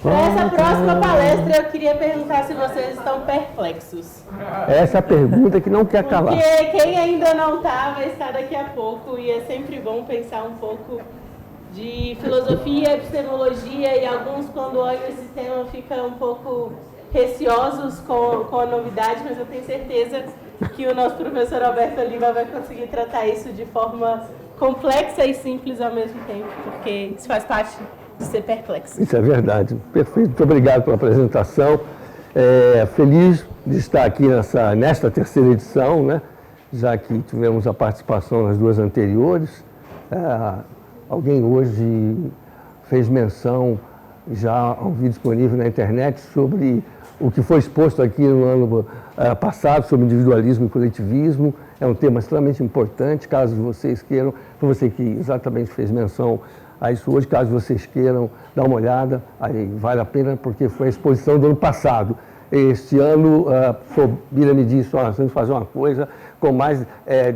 Para essa próxima palestra, eu queria perguntar se vocês estão perplexos. Essa é a pergunta que não quer calar. Porque quem ainda não está, vai estar daqui a pouco, e é sempre bom pensar um pouco de filosofia, epistemologia, e alguns, quando olham esse tema, ficam um pouco receosos com a novidade, mas eu tenho certeza que o nosso professor Alberto Oliva vai conseguir tratar isso de forma complexa e simples ao mesmo tempo, porque isso faz parte de ser perplexo. Isso é verdade. Perfeito. Muito obrigado pela apresentação. Feliz de estar aqui nesta terceira edição, né? Já que tivemos a participação nas duas anteriores. Alguém hoje fez menção já ao vídeo disponível na internet sobre o que foi exposto aqui no ano passado sobre individualismo e coletivismo. É um tema extremamente importante, caso vocês queiram, para você que exatamente fez menção a isso hoje, caso vocês queiram dar uma olhada, aí vale a pena, porque foi a exposição do ano passado. Este ano, a Bira me disse, nós vamos fazer uma coisa com mais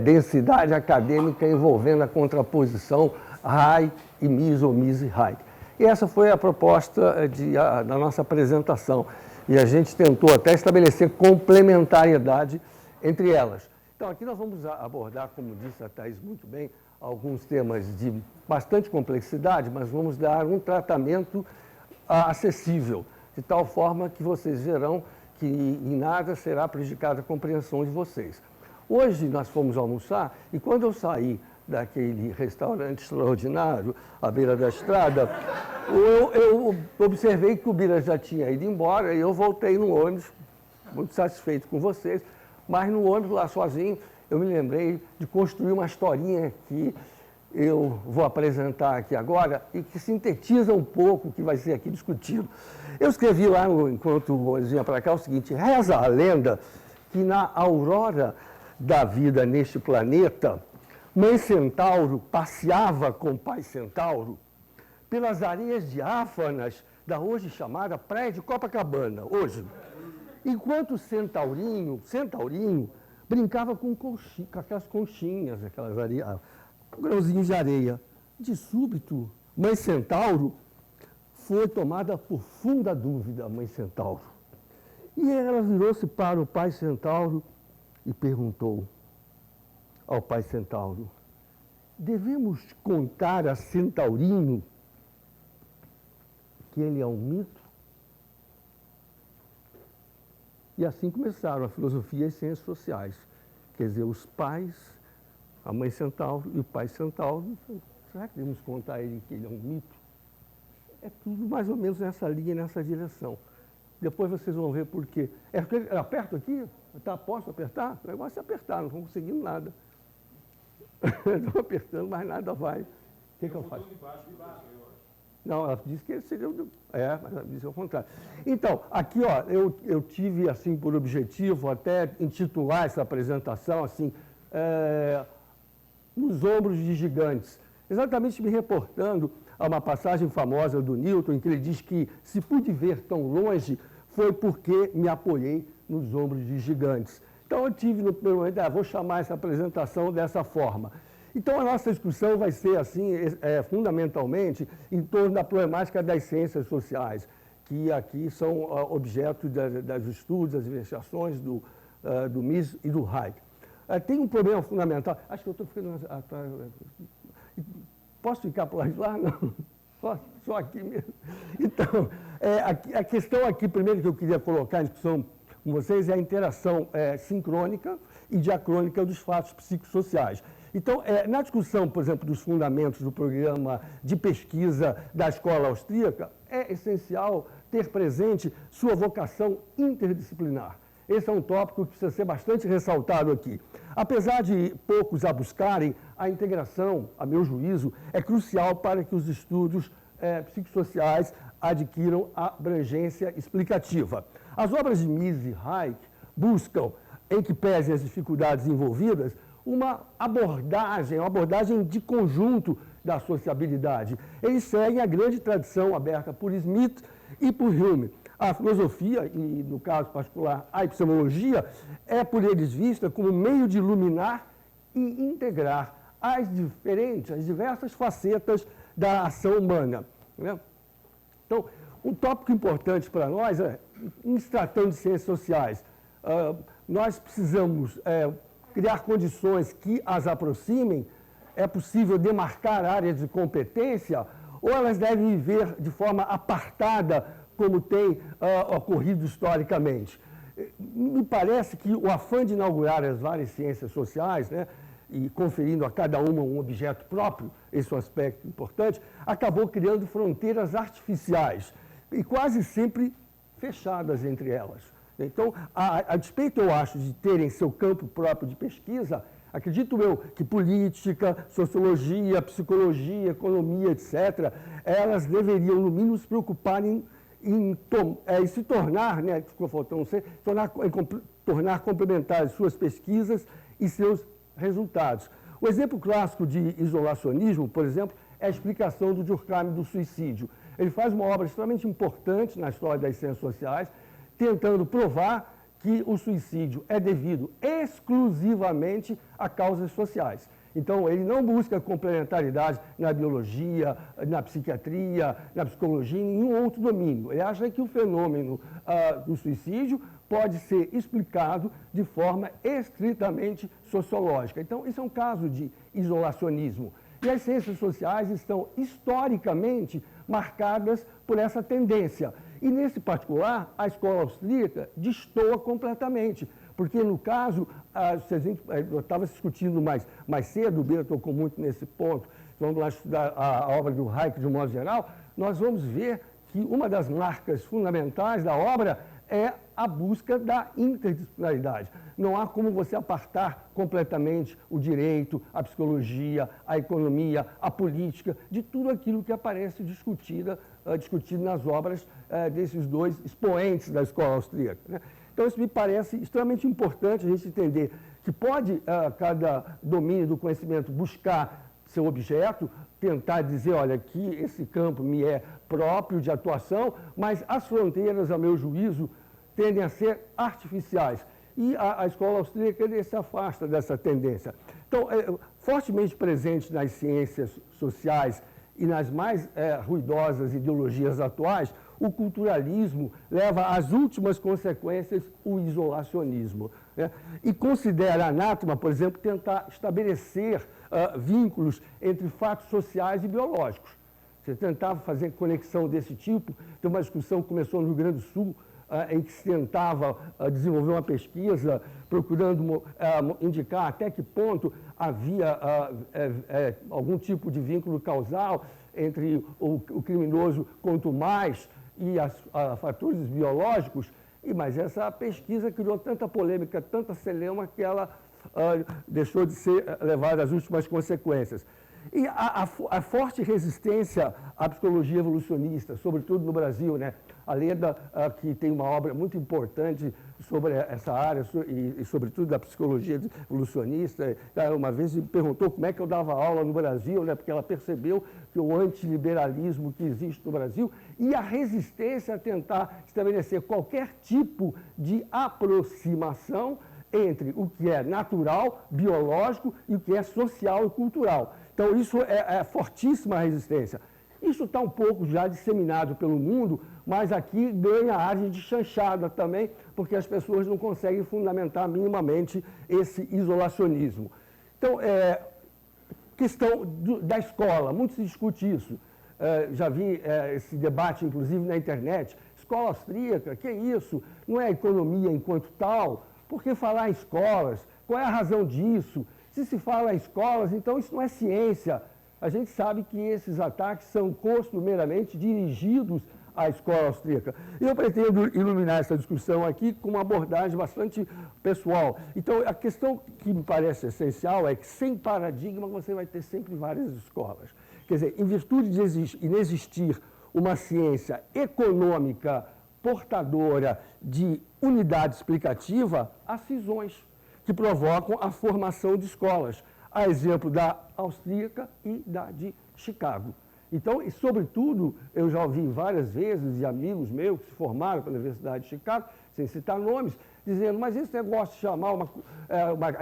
densidade acadêmica envolvendo a contraposição Hayek e Mises ou Mises-Hayek. E essa foi a proposta da nossa apresentação. E a gente tentou até estabelecer complementariedade entre elas. Então, aqui nós vamos abordar, como disse a Thais muito bem, alguns temas de bastante complexidade, mas vamos dar um tratamento acessível, de tal forma que vocês verão que em nada será prejudicada a compreensão de vocês. Hoje nós fomos almoçar e quando eu saí daquele restaurante extraordinário à beira da estrada, eu observei que o Bira já tinha ido embora e eu voltei no ônibus, muito satisfeito com vocês, mas no ônibus lá sozinho eu me lembrei de construir uma historinha que eu vou apresentar aqui agora e que sintetiza um pouco o que vai ser aqui discutido. Eu escrevi lá, enquanto o ônibus vinha para cá, o seguinte: reza a lenda que na aurora da vida neste planeta, Mãe Centauro passeava com Pai Centauro pelas areias diáfanas da hoje chamada Praia de Copacabana, hoje. Enquanto Centaurinho brincava com aquelas conchinhas, aquelas grãozinhos de areia. De súbito, Mãe Centauro foi tomada por funda dúvida, Mãe Centauro. E ela virou-se para o Pai Centauro e perguntou ao Pai Centauro: devemos contar a Centaurinho que ele é um mito? E assim começaram a filosofia e as ciências sociais. Quer dizer, os pais, a Mãe Centauro e o Pai Centauro, será que devemos contar a ele que ele é um mito? É tudo mais ou menos nessa linha, nessa direção. Depois vocês vão ver por quê. Eu aperto aqui? Posso apertar? O negócio é apertar, não estou conseguindo nada. Estou apertando, mas nada vai. O que eu faço? Não, ela disse que seria mas ela disse ao contrário. Então, aqui, ó, eu tive, assim, por objetivo, até intitular essa apresentação, assim, Nos Ombros de Gigantes, exatamente me reportando a uma passagem famosa do Newton, em que ele diz que, se pude ver tão longe, foi porque me apoiei nos ombros de gigantes. Então, eu tive no primeiro momento, vou chamar essa apresentação dessa forma. Então, a nossa discussão vai ser, assim, fundamentalmente, em torno da problemática das ciências sociais, que aqui são objeto dos estudos, das investigações do Mises e do Hayek. Tem um problema fundamental. Acho que eu estou ficando atrás. Posso ficar por lá? Não. Só aqui mesmo. Então, a questão aqui, primeiro, que eu queria colocar em discussão com vocês é a interação sincrônica e diacrônica dos fatos psicossociais. Então, na discussão, por exemplo, dos fundamentos do programa de pesquisa da escola austríaca, é essencial ter presente sua vocação interdisciplinar. Esse é um tópico que precisa ser bastante ressaltado aqui. Apesar de poucos a buscarem, a integração, a meu juízo, é crucial para que os estudos psicossociais adquiram abrangência explicativa. As obras de Mises e Hayek buscam, em que pesem as dificuldades envolvidas, uma abordagem de conjunto da sociabilidade. Eles seguem a grande tradição aberta por Smith e por Hume. A filosofia, e no caso particular a epistemologia, é por eles vista como meio de iluminar e integrar as diversas facetas da ação humana. Né? Então, Um tópico importante para nós é, em se tratando de ciências sociais, nós precisamos criar condições que as aproximem. É possível demarcar áreas de competência ou elas devem viver de forma apartada, como tem ocorrido historicamente? Me parece que o afã de inaugurar as várias ciências sociais, né, e conferindo a cada uma um objeto próprio, esse é um aspecto importante, acabou criando fronteiras artificiais e quase sempre fechadas entre elas. Então, a despeito, eu acho, de terem seu campo próprio de pesquisa, acredito eu que política, sociologia, psicologia, economia, etc., elas deveriam, no mínimo, se preocuparem em se tornar, né, ficou faltando, não sei, tornar complementares suas pesquisas e seus resultados. O exemplo clássico de isolacionismo, por exemplo, é a explicação do Durkheim do suicídio. Ele faz uma obra extremamente importante na história das ciências sociais, tentando provar que o suicídio é devido exclusivamente a causas sociais. Então, ele não busca complementaridade na biologia, na psiquiatria, na psicologia, em nenhum outro domínio. Ele acha que o fenômeno do suicídio pode ser explicado de forma estritamente sociológica. Então, isso é um caso de isolacionismo. E as ciências sociais estão historicamente marcadas por essa tendência. E, nesse particular, a escola austríaca destoa completamente. Porque, no caso, eu estava discutindo mais cedo, o Bira tocou muito nesse ponto, vamos lá estudar a obra do Hayek de um modo geral, nós vamos ver que uma das marcas fundamentais da obra é a busca da interdisciplinaridade. Não há como você apartar completamente o direito, a psicologia, a economia, a política, de tudo aquilo que aparece discutido nas obras desses dois expoentes da escola austríaca, né? Então, isso me parece extremamente importante a gente entender que pode cada domínio do conhecimento buscar seu objeto, tentar dizer, olha, aqui esse campo me é próprio de atuação, mas as fronteiras, a meu juízo, tendem a ser artificiais. E a escola austríaca se afasta dessa tendência. Então, fortemente presente nas ciências sociais e nas mais ruidosas ideologias atuais, o culturalismo leva às últimas consequências o isolacionismo, né? E considera anátema, por exemplo, tentar estabelecer vínculos entre fatos sociais e biológicos. Você tentava fazer conexão desse tipo, tem uma discussão que começou no Rio Grande do Sul, em que se tentava desenvolver uma pesquisa procurando indicar até que ponto havia algum tipo de vínculo causal entre o criminoso quanto mais e fatores biológicos, mas essa pesquisa criou tanta polêmica, tanta celeuma, que ela deixou de ser levada às últimas consequências. E a forte resistência à psicologia evolucionista, sobretudo no Brasil, né? A Leda, que tem uma obra muito importante sobre essa área e sobretudo da psicologia evolucionista, uma vez me perguntou como é que eu dava aula no Brasil, né? Porque ela percebeu que o antiliberalismo que existe no Brasil e a resistência a tentar estabelecer qualquer tipo de aproximação entre o que é natural, biológico e o que é social e cultural. Então, isso é fortíssima resistência. Isso está um pouco já disseminado pelo mundo, mas aqui ganha área de chanchada também, porque as pessoas não conseguem fundamentar minimamente esse isolacionismo. Então, questão da escola, muito se discute isso. Já vi esse debate, inclusive, na internet. Escola austríaca, que é isso? Não é economia enquanto tal? Por que falar em escolas? Qual é a razão disso? Se se fala em escolas, então isso não é ciência. A gente sabe que esses ataques são costumeiramente dirigidos à escola austríaca. E eu pretendo iluminar essa discussão aqui com uma abordagem bastante pessoal. Então, a questão que me parece essencial é que, sem paradigma, você vai ter sempre várias escolas. Quer dizer, em virtude de inexistir uma ciência econômica portadora de unidade explicativa, há cisões que provocam a formação de escolas, a exemplo da austríaca e da de Chicago. Então, e sobretudo, eu já ouvi várias vezes de amigos meus que se formaram pela Universidade de Chicago, sem citar nomes, dizendo, mas esse negócio de chamar uma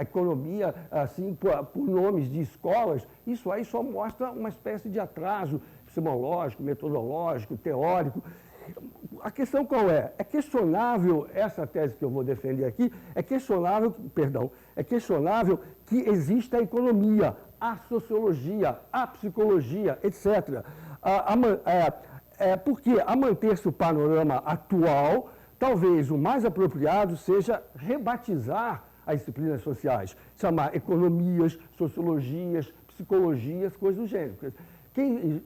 economia assim por nomes de escolas, isso aí só mostra uma espécie de atraso epistemológico, metodológico, teórico. a questão qual é? É questionável, essa tese que eu vou defender aqui, é questionável que exista a economia, a sociologia, a psicologia, etc. Porque, a manter-se o panorama atual, talvez o mais apropriado seja rebatizar as disciplinas sociais, chamar economias, sociologias, psicologias, coisas do gênero. Quem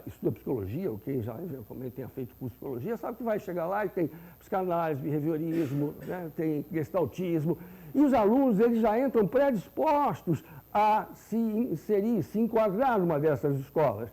estuda psicologia, ou quem já eventualmente tenha feito curso de psicologia, sabe que vai chegar lá e tem psicanálise, behaviorismo, né, tem gestaltismo, e os alunos eles já entram predispostos a se inserir, se enquadrar numa dessas escolas.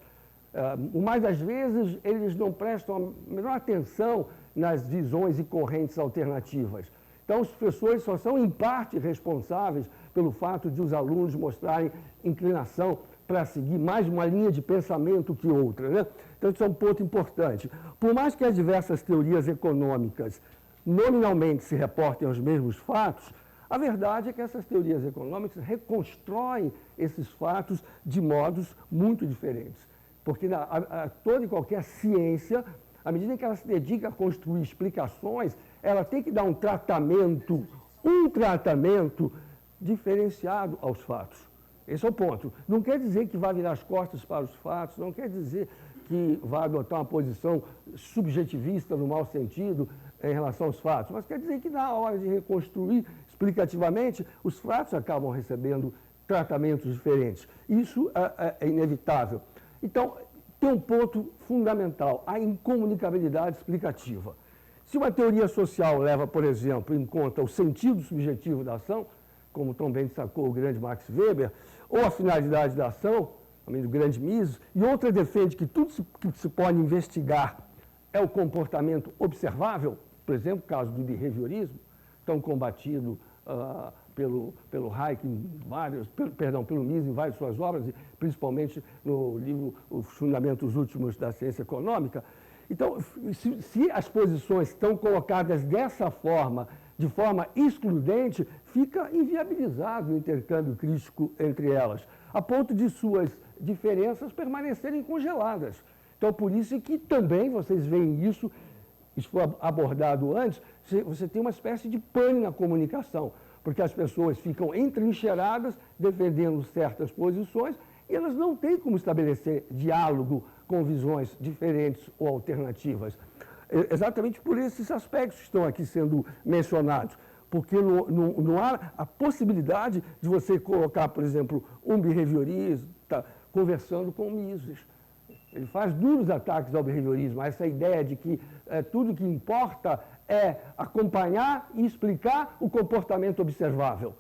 Mais das vezes, eles não prestam a menor atenção nas visões e correntes alternativas. Então, os professores só são, em parte, responsáveis pelo fato de os alunos mostrarem inclinação para seguir mais uma linha de pensamento que outra, né? Então, isso é um ponto importante. Por mais que as diversas teorias econômicas nominalmente se reportem aos mesmos fatos, a verdade é que essas teorias econômicas reconstroem esses fatos de modos muito diferentes. Porque toda e qualquer ciência, à medida que ela se dedica a construir explicações, ela tem que dar um tratamento diferenciado aos fatos. Esse é o ponto. Não quer dizer que vai virar as costas para os fatos, não quer dizer que vai adotar uma posição subjetivista no mau sentido em relação aos fatos, mas quer dizer que na hora de reconstruir explicativamente, os fatos acabam recebendo tratamentos diferentes. Isso é inevitável. Então, tem um ponto fundamental, a incomunicabilidade explicativa. Se uma teoria social leva, por exemplo, em conta o sentido subjetivo da ação, como tão bem destacou o grande Max Weber, ou a finalidade da ação, também do grande Mises, e outra defende que tudo que se pode investigar é o comportamento observável, por exemplo, o caso do behaviorismo, tão combatido pelo Hayek, pelo Mises em várias suas obras, e principalmente no livro Os Fundamentos Últimos da Ciência Econômica. Então, se as posições estão colocadas dessa forma, de forma excludente, fica inviabilizado o intercâmbio crítico entre elas, a ponto de suas diferenças permanecerem congeladas. Então, por isso que também vocês veem isso foi abordado antes, você tem uma espécie de pane na comunicação, porque as pessoas ficam entrincheiradas, defendendo certas posições, e elas não têm como estabelecer diálogo com visões diferentes ou alternativas. Exatamente por esses aspectos que estão aqui sendo mencionados, porque não há a possibilidade de você colocar, por exemplo, um behaviorista conversando com o Mises. Ele faz duros ataques ao behaviorismo, a essa ideia de que tudo que importa é acompanhar e explicar o comportamento observável.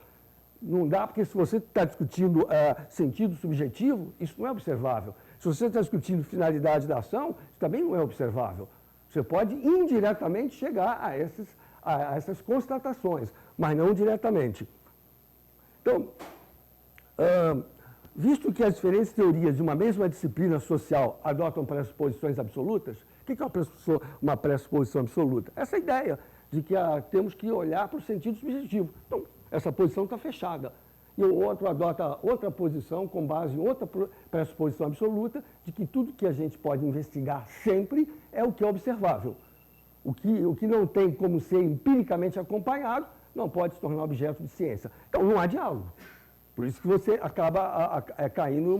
Não dá, porque se você está discutindo sentido subjetivo, isso não é observável. Se você está discutindo finalidade da ação, isso também não é observável. Você pode indiretamente chegar a essas constatações, mas não diretamente. Então, visto que as diferentes teorias de uma mesma disciplina social adotam pressuposições absolutas, o que é uma pressuposição absoluta? Essa ideia de que temos que olhar para o sentido subjetivo. Então, essa posição está fechada. E o outro adota outra posição com base em outra pressuposição absoluta de que tudo que a gente pode investigar sempre é o que é observável. O que não tem como ser empiricamente acompanhado não pode se tornar objeto de ciência. Então, não há diálogo. Por isso que você acaba caindo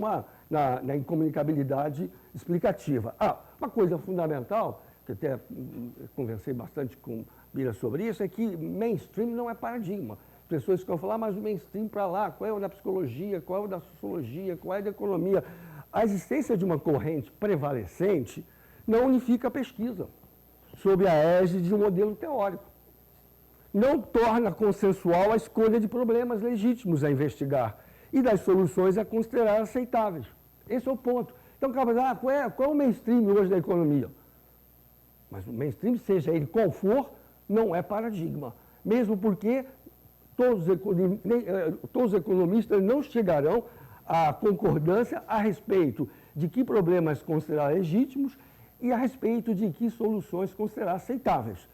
na incomunicabilidade explicativa. Uma coisa fundamental, que até conversei bastante com Bira sobre isso, é que mainstream não é paradigma. As pessoas ficam falando, mas o mainstream para lá, qual é o da psicologia, qual é o da sociologia, qual é a da economia? A existência de uma corrente prevalecente não unifica a pesquisa, sob a égide de um modelo teórico. Não torna consensual a escolha de problemas legítimos a investigar e das soluções a considerar aceitáveis. Esse é o ponto. Então, qual é o mainstream hoje da economia? Mas o mainstream, seja ele qual for, não é paradigma. Mesmo porque todos os economistas não chegarão à concordância a respeito de que problemas considerar legítimos e a respeito de que soluções considerar aceitáveis.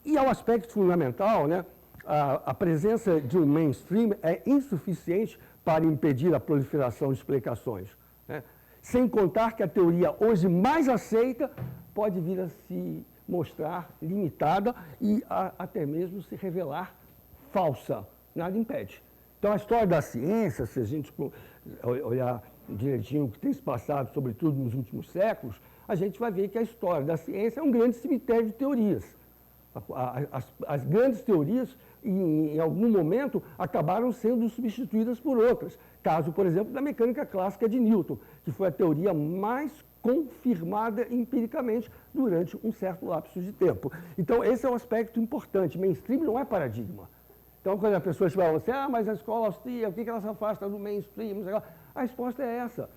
E é um aspecto fundamental, né? A presença de um mainstream é insuficiente para impedir a proliferação de explicações, né? Sem contar que a teoria hoje mais aceita pode vir a se mostrar limitada e até mesmo se revelar falsa. Nada impede. Então, a história da ciência, se a gente olhar direitinho o que tem se passado, sobretudo nos últimos séculos, a gente vai ver que a história da ciência é um grande cemitério de teorias. As grandes teorias, em algum momento, acabaram sendo substituídas por outras. Caso, por exemplo, da mecânica clássica de Newton, que foi a teoria mais confirmada empiricamente durante um certo lapso de tempo. Então, esse é um aspecto importante. Mainstream não é paradigma. Então, quando a pessoa fala assim, mas a escola austríaca, o que ela se afasta do mainstream? A resposta é essa.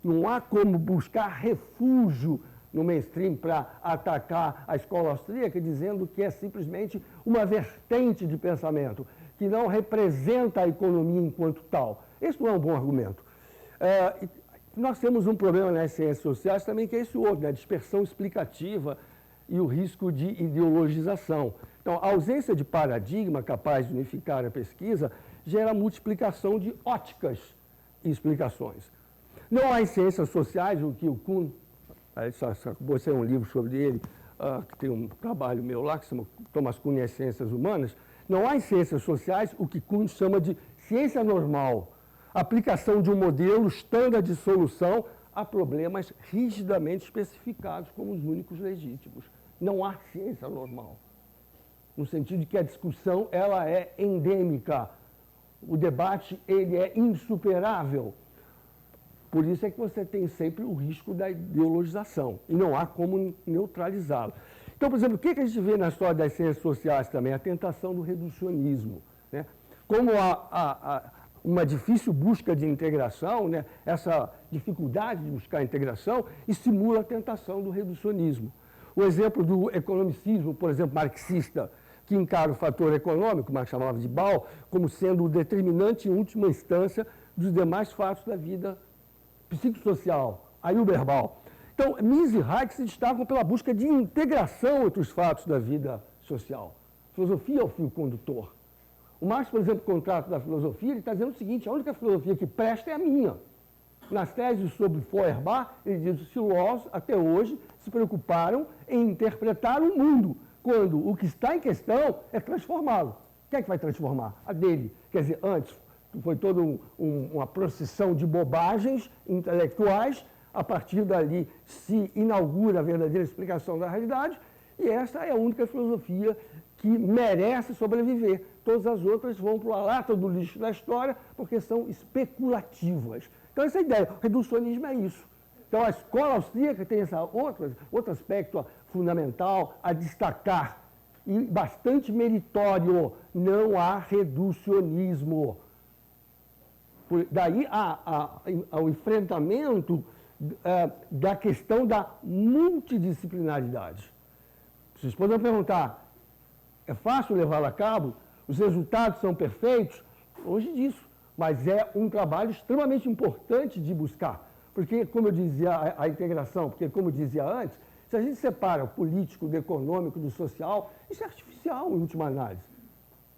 Não há como buscar refúgio no mainstream para atacar a escola austríaca, dizendo que é simplesmente uma vertente de pensamento, que não representa a economia enquanto tal. Esse não é um bom argumento. Nós temos um problema nas ciências sociais também, que é esse outro, né? A dispersão explicativa e o risco de ideologização. Então, a ausência de paradigma capaz de unificar a pesquisa gera multiplicação de óticas e explicações. Não há em ciências sociais, o que o Kuhn, acabou de ser um livro sobre ele, que tem um trabalho meu lá, que se chama Thomas Kuhn e as Ciências Humanas, não há em ciências sociais o que Kuhn chama de ciência normal, aplicação de um modelo estándar de solução a problemas rigidamente especificados como os únicos legítimos. Não há ciência normal, no sentido de que a discussão ela é endêmica, o debate ele é insuperável. Por isso é que você tem sempre o risco da ideologização e não há como neutralizá-lo. Então, por exemplo, o que a gente vê na história das ciências sociais também? A tentação do reducionismo, né? Como uma difícil busca de integração, né? Essa dificuldade de buscar integração estimula a tentação do reducionismo. O exemplo do economicismo, por exemplo, marxista, que encara o fator econômico, Marx chamava de Ball, como sendo o determinante em última instância dos demais fatos da vida psicossocial, a Überbau. Então, Mises e Hayek se destacam pela busca de integração entre os fatos da vida social. A filosofia é o fio condutor. O Marx, por exemplo, contrato da filosofia, ele está dizendo o seguinte: a única filosofia que presta é a minha. Nas teses sobre Feuerbach, ele diz que os filósofos, até hoje, se preocuparam em interpretar o mundo, quando o que está em questão é transformá-lo. Quem é que vai transformar? A dele. Quer dizer, antes foi toda uma procissão de bobagens intelectuais, a partir dali se inaugura a verdadeira explicação da realidade, e essa é a única filosofia que merece sobreviver. Todas as outras vão para a lata do lixo da história, porque são especulativas. Então, essa ideia, o reducionismo é isso. Então, a escola austríaca tem esse outro aspecto fundamental a destacar, e bastante meritório: não há reducionismo. Daí ao enfrentamento da questão da multidisciplinaridade. Vocês podem perguntar, é fácil levá-la a cabo? Os resultados são perfeitos? Longe disso, mas é um trabalho extremamente importante de buscar. Porque, como eu dizia, a integração, porque, como eu dizia antes, se a gente separa o político do econômico do social, isso é artificial, em última análise.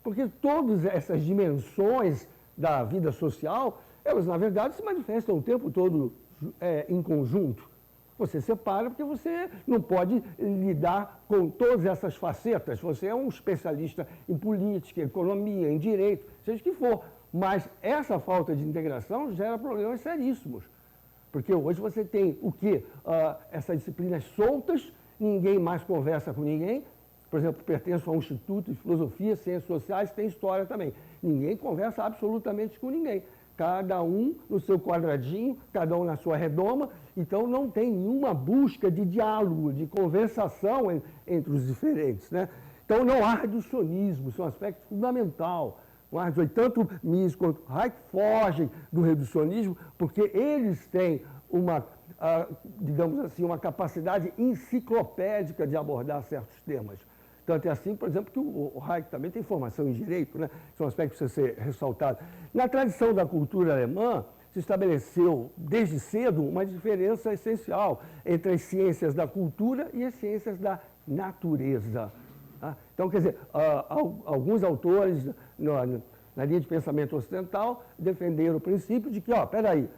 Porque todas essas dimensões da vida social, elas, na verdade, se manifestam o tempo todo em conjunto. Você separa porque você não pode lidar com todas essas facetas. Você é um especialista em política, em economia, em direito, seja o que for. Mas essa falta de integração gera problemas seríssimos. Porque hoje você tem o quê? Essas disciplinas soltas, ninguém mais conversa com ninguém. Por exemplo, pertenço a um instituto de filosofia, ciências sociais, tem história também. Ninguém conversa absolutamente com ninguém. Cada um no seu quadradinho, cada um na sua redoma. Então, não tem nenhuma busca de diálogo, de conversação entre os diferentes, né? Então, não há reducionismo, isso é um aspecto fundamental. Tanto Mises quanto Hayek fogem do reducionismo, porque eles têm digamos assim, uma capacidade enciclopédica de abordar certos temas. Tanto é assim, por exemplo, que o Hayek também tem formação em direito, né? Isso é um aspecto que precisa ser ressaltado. Na tradição da cultura alemã, se estabeleceu desde cedo uma diferença essencial entre as ciências da cultura e as ciências da natureza. Tá? Então, quer dizer, alguns autores na linha de pensamento ocidental defenderam o princípio de que, peraí,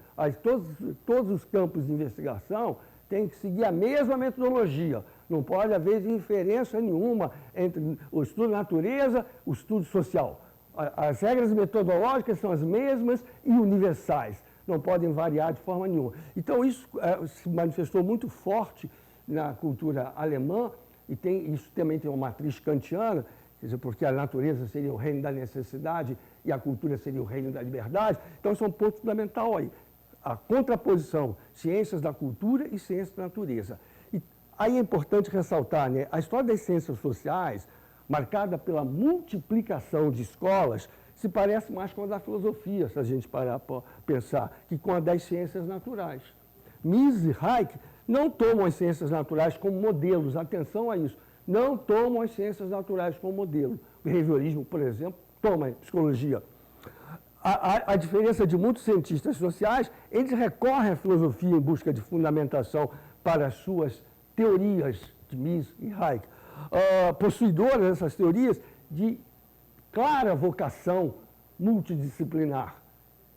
Todos os campos de investigação têm que seguir a mesma metodologia. Não pode haver diferença nenhuma entre o estudo da natureza e o estudo social. As regras metodológicas são as mesmas e universais. Não podem variar de forma nenhuma. Então, isso se manifestou muito forte na cultura alemã, e isso também tem uma matriz kantiana, quer dizer, porque a natureza seria o reino da necessidade e a cultura seria o reino da liberdade. Então, isso é um ponto fundamental aí. A contraposição, ciências da cultura e ciências da natureza. E aí é importante ressaltar, né, a história das ciências sociais, marcada pela multiplicação de escolas, se parece mais com a da filosofia, se a gente parar para pensar, que com a das ciências naturais. Mises e Hayek não tomam as ciências naturais como modelos, atenção a isso, não tomam as ciências naturais como modelo. O behaviorismo, por exemplo, toma a psicologia. A diferença de muitos cientistas sociais, eles recorrem à filosofia em busca de fundamentação para as suas teorias de Mises e Hayek. Possuidoras dessas teorias de clara vocação multidisciplinar.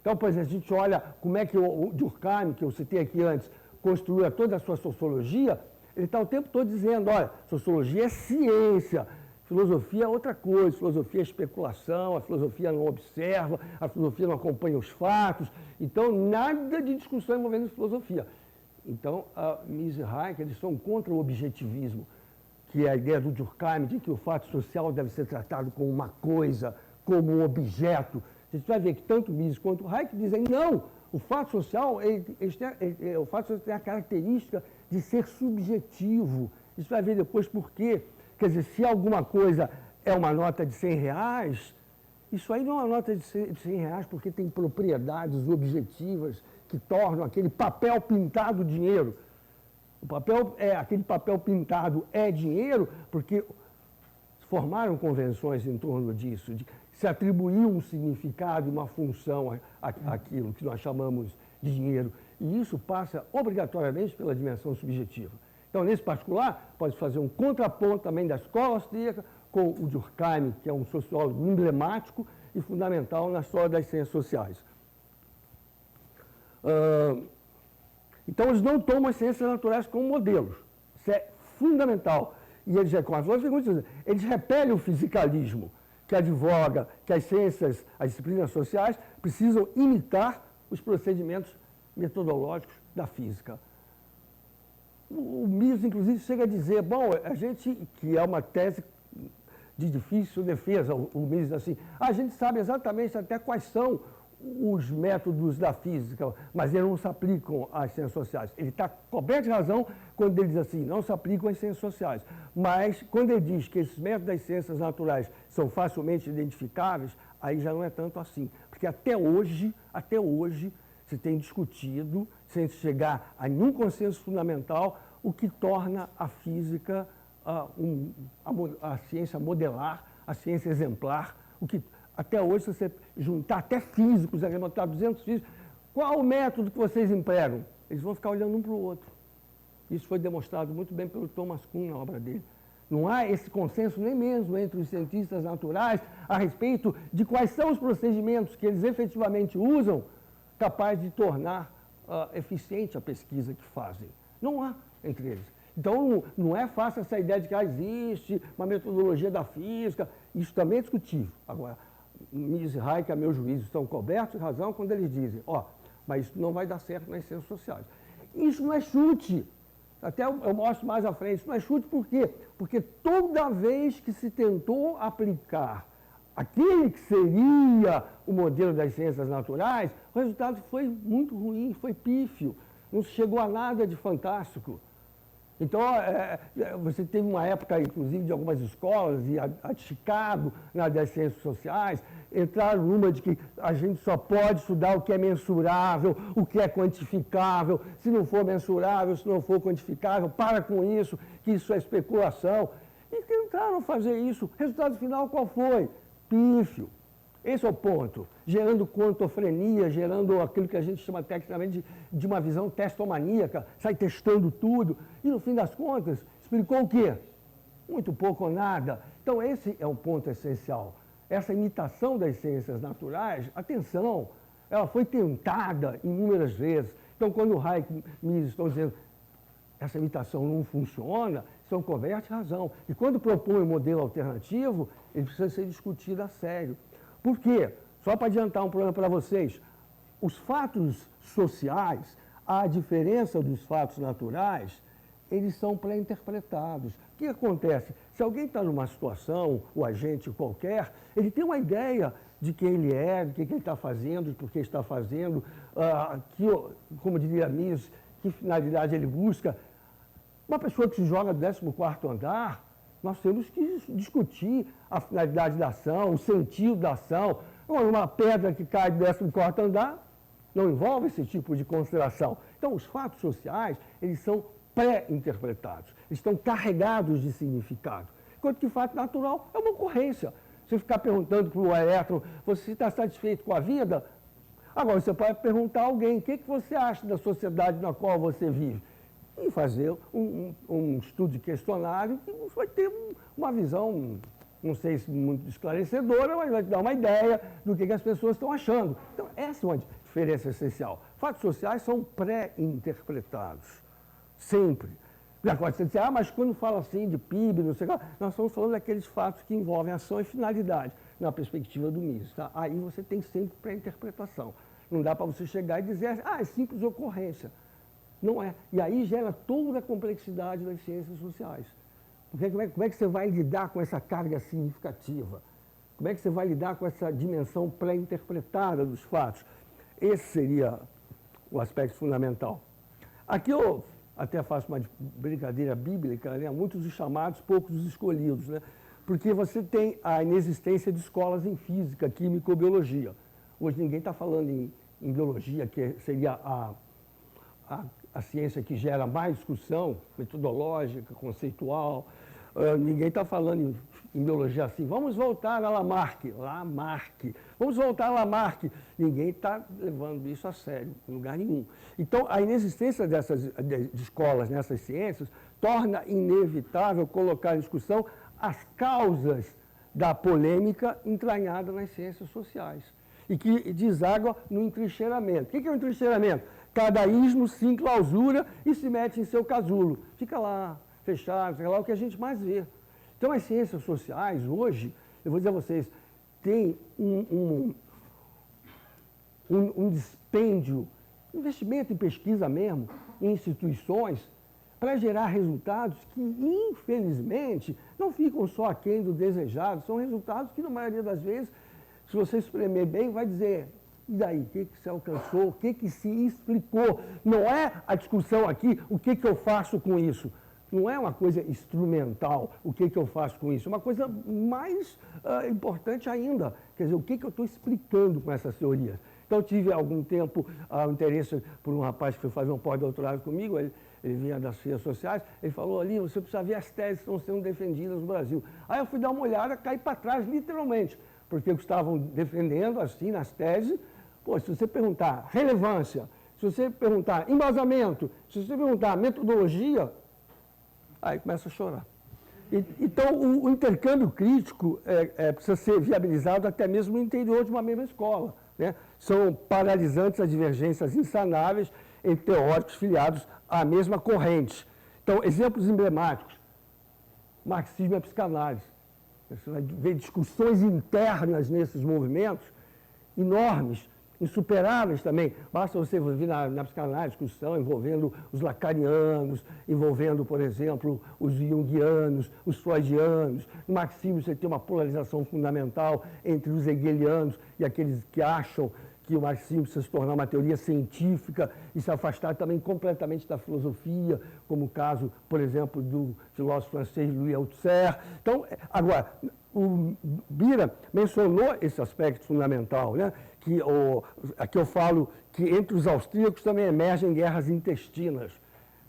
Então, por exemplo, a gente olha como é que o Durkheim, que eu citei aqui antes, construiu toda a sua sociologia, ele está o tempo todo dizendo, olha, sociologia é ciência, filosofia é outra coisa, filosofia é especulação, a filosofia não observa, a filosofia não acompanha os fatos, então nada de discussão envolvendo filosofia. Então, Mises e Hayek, eles são contra o objetivismo, que é a ideia do Durkheim de que o fato social deve ser tratado como uma coisa, como um objeto. A gente vai ver que tanto Mises quanto Hayek dizem, não, o fato social, o fato social tem a característica de ser subjetivo. A gente vai ver depois por quê. Quer dizer, se alguma coisa é uma nota de R$100, isso aí não é uma nota de R$100 porque tem propriedades objetivas que tornam aquele papel pintado dinheiro. Aquele papel pintado é dinheiro porque formaram convenções em torno disso, de se atribuir um significado e uma função àquilo que nós chamamos de dinheiro. E isso passa obrigatoriamente pela dimensão subjetiva. Então, nesse particular, pode fazer um contraponto também da escola austríaca com o Durkheim, que é um sociólogo emblemático e fundamental na história das ciências sociais. Então, eles não tomam as ciências naturais como modelos. Isso é fundamental. E eles eles repelem o fisicalismo, que advoga que as ciências, as disciplinas sociais, precisam imitar os procedimentos metodológicos da física. O Mises, inclusive, chega a dizer, bom, a gente, que é uma tese de difícil defesa, o Mises diz assim, a gente sabe exatamente até quais são os métodos da física, mas eles não se aplicam às ciências sociais. Ele está coberto de razão quando ele diz assim, não se aplicam às ciências sociais. Mas quando ele diz que esses métodos das ciências naturais são facilmente identificáveis, aí já não é tanto assim. Porque até hoje, se tem discutido, sem chegar a nenhum consenso fundamental, o que torna a física, a ciência modelar, a ciência exemplar, o que até hoje, se você juntar até físicos, arremontar 200 físicos, qual o método que vocês empregam? Eles vão ficar olhando um para o outro. Isso foi demonstrado muito bem pelo Thomas Kuhn na obra dele. Não há esse consenso nem mesmo entre os cientistas naturais a respeito de quais são os procedimentos que eles efetivamente usam capazes de tornar eficiente a pesquisa que fazem. Não há entre eles. Então, não é fácil essa ideia de que existe uma metodologia da física. Isso também é discutível. Agora, Mises e Hayek, a meu juízo, estão cobertos de razão quando eles dizem, mas isso não vai dar certo nas ciências sociais. Isso não é chute. Até eu mostro mais à frente. Isso não é chute por quê? Porque toda vez que se tentou aplicar aquele que seria o modelo das ciências naturais, o resultado foi muito ruim, foi pífio. Não se chegou a nada de fantástico. Então, você teve uma época, inclusive, de algumas escolas, e a de Chicago, das ciências sociais, entraram numa de que a gente só pode estudar o que é mensurável, o que é quantificável. Se não for mensurável, se não for quantificável, para com isso, que isso é especulação. E tentaram fazer isso. O resultado final qual foi? Pífio. Esse é o ponto. Gerando quantofrenia, gerando aquilo que a gente chama tecnicamente de uma visão testomaníaca, sai testando tudo. E, no fim das contas, explicou o quê? Muito pouco ou nada. Então, esse é um ponto essencial. Essa imitação das ciências naturais, atenção, ela foi tentada inúmeras vezes. Então, quando o Hayek e Mises estão dizendo essa imitação não funciona, são cobertos de razão. E quando propõe um modelo alternativo, ele precisa ser discutido a sério. Por quê? Só para adiantar um problema para vocês, os fatos sociais, à diferença dos fatos naturais, eles são pré-interpretados. O que acontece? Se alguém está numa situação, o agente qualquer, ele tem uma ideia de quem ele é, do que ele está fazendo, de por que está fazendo, como diria Mises, que finalidade ele busca. Uma pessoa que se joga do 14º andar, nós temos que discutir a finalidade da ação, o sentido da ação. Uma pedra que cai do 14º andar não envolve esse tipo de consideração. Então, os fatos sociais, eles são pré-interpretados, estão carregados de significado. Enquanto que fato natural é uma ocorrência. Você ficar perguntando para o elétron, você está satisfeito com a vida? Agora, você pode perguntar a alguém, o que você acha da sociedade na qual você vive? E fazer um estudo de questionário que você vai ter uma visão, não sei se muito esclarecedora, mas vai te dar uma ideia do que as pessoas estão achando. Então, essa é uma diferença essencial. Fatos sociais são pré-interpretados, sempre. Agora, você diz, mas quando fala assim de PIB, não sei o que, nós estamos falando daqueles fatos que envolvem ação e finalidade, na perspectiva do Mises. Tá? Aí você tem sempre pré-interpretação. Não dá para você chegar e dizer, é simples ocorrência. Não é. E aí gera toda a complexidade das ciências sociais. Porque como é que você vai lidar com essa carga significativa? Como é que você vai lidar com essa dimensão pré-interpretada dos fatos? Esse seria o aspecto fundamental. Aqui eu até faço uma brincadeira bíblica, né? Muitos os chamados, poucos os escolhidos, né? Porque você tem a inexistência de escolas em física, química ou biologia. Hoje ninguém está falando em biologia, que seria a ciência que gera mais discussão metodológica, conceitual. Ninguém está falando em biologia assim. Vamos voltar a Lamarck. Vamos voltar a Lamarck. Ninguém está levando isso a sério, em lugar nenhum. Então, a inexistência de escolas nessas ciências torna inevitável colocar em discussão as causas da polêmica entranhada nas ciências sociais e que deságua no entrincheiramento. O que é o entrincheiramento? Cada ismo se enclausura e se mete em seu casulo. Fica lá, fechado, fica lá, o que a gente mais vê. Então, as ciências sociais, hoje, eu vou dizer a vocês, tem um dispêndio, investimento em pesquisa mesmo, em instituições, para gerar resultados que, infelizmente, não ficam só aquém do desejado, são resultados que, na maioria das vezes, se você espremer bem, vai dizer, e daí, o que se alcançou, o que se explicou? Não é a discussão aqui, o que eu faço com isso? Não é uma coisa instrumental, o que eu faço com isso? É uma coisa mais importante ainda, quer dizer, o que eu estou explicando com essas teorias? Então, eu tive há algum tempo interesse por um rapaz que foi fazer um pós-doutorado comigo, ele vinha das ciências sociais, ele falou ali, você precisa ver as teses que estão sendo defendidas no Brasil. Aí eu fui dar uma olhada, caí para trás, literalmente, porque o que estavam defendendo, assim, nas teses, pô, se você perguntar relevância, se você perguntar embasamento, se você perguntar metodologia, aí começa a chorar. Então, o intercâmbio crítico precisa ser viabilizado até mesmo no interior de uma mesma escola, né? São paralisantes as divergências insanáveis entre teóricos filiados à mesma corrente. Então, exemplos emblemáticos, marxismo e a psicanálise. Você vai ver discussões internas nesses movimentos enormes, insuperáveis também. Basta você vir na psicanálise, discussão envolvendo os lacanianos, envolvendo, por exemplo, os junguianos, os freudianos. No marxismo você tem uma polarização fundamental entre os hegelianos e aqueles que acham que o marxismo precisa se tornar uma teoria científica e se afastar também completamente da filosofia, como o caso, por exemplo, do filósofo francês Louis Althusser. Então, agora, o Bira mencionou esse aspecto fundamental, né? Que aqui eu falo que entre os austríacos também emergem guerras intestinas,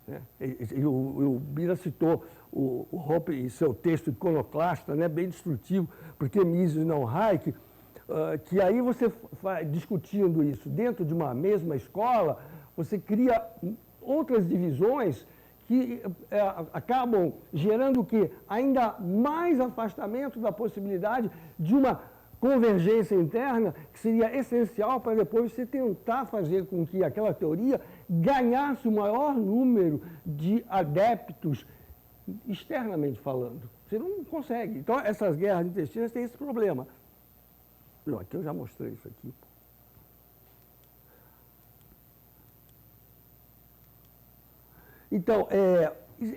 né? E o Bira citou o Hoppe em seu texto iconoclasta, né? Bem destrutivo, porque Mises e não Hayek, que aí você vai discutindo isso dentro de uma mesma escola, você cria outras divisões que acabam gerando o quê? Ainda mais afastamento da possibilidade de uma convergência interna que seria essencial para depois você tentar fazer com que aquela teoria ganhasse o maior número de adeptos externamente falando. Você não consegue. Então, essas guerras intestinas têm esse problema. Aqui eu já mostrei isso aqui. Então,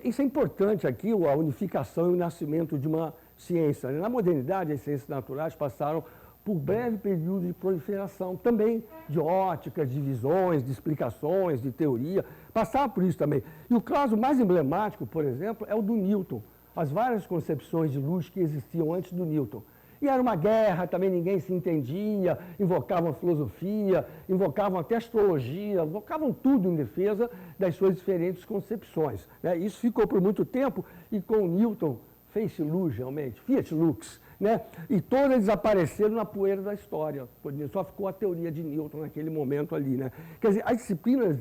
isso é importante aqui, a unificação e o nascimento de uma ciência. Na modernidade, as ciências naturais passaram por breve período de proliferação também de óticas, de visões, de explicações, de teoria. Passaram por isso também. E o caso mais emblemático, por exemplo, é o do Newton. As várias concepções de luz que existiam antes do Newton. E era uma guerra, também ninguém se entendia, invocavam a filosofia, invocavam até a astrologia, invocavam tudo em defesa das suas diferentes concepções. Né? Isso ficou por muito tempo e com Newton fez-se luz realmente, Fiat Lux, né? E todas desapareceram na poeira da história. Só ficou a teoria de Newton naquele momento ali. Né? Quer dizer, as disciplinas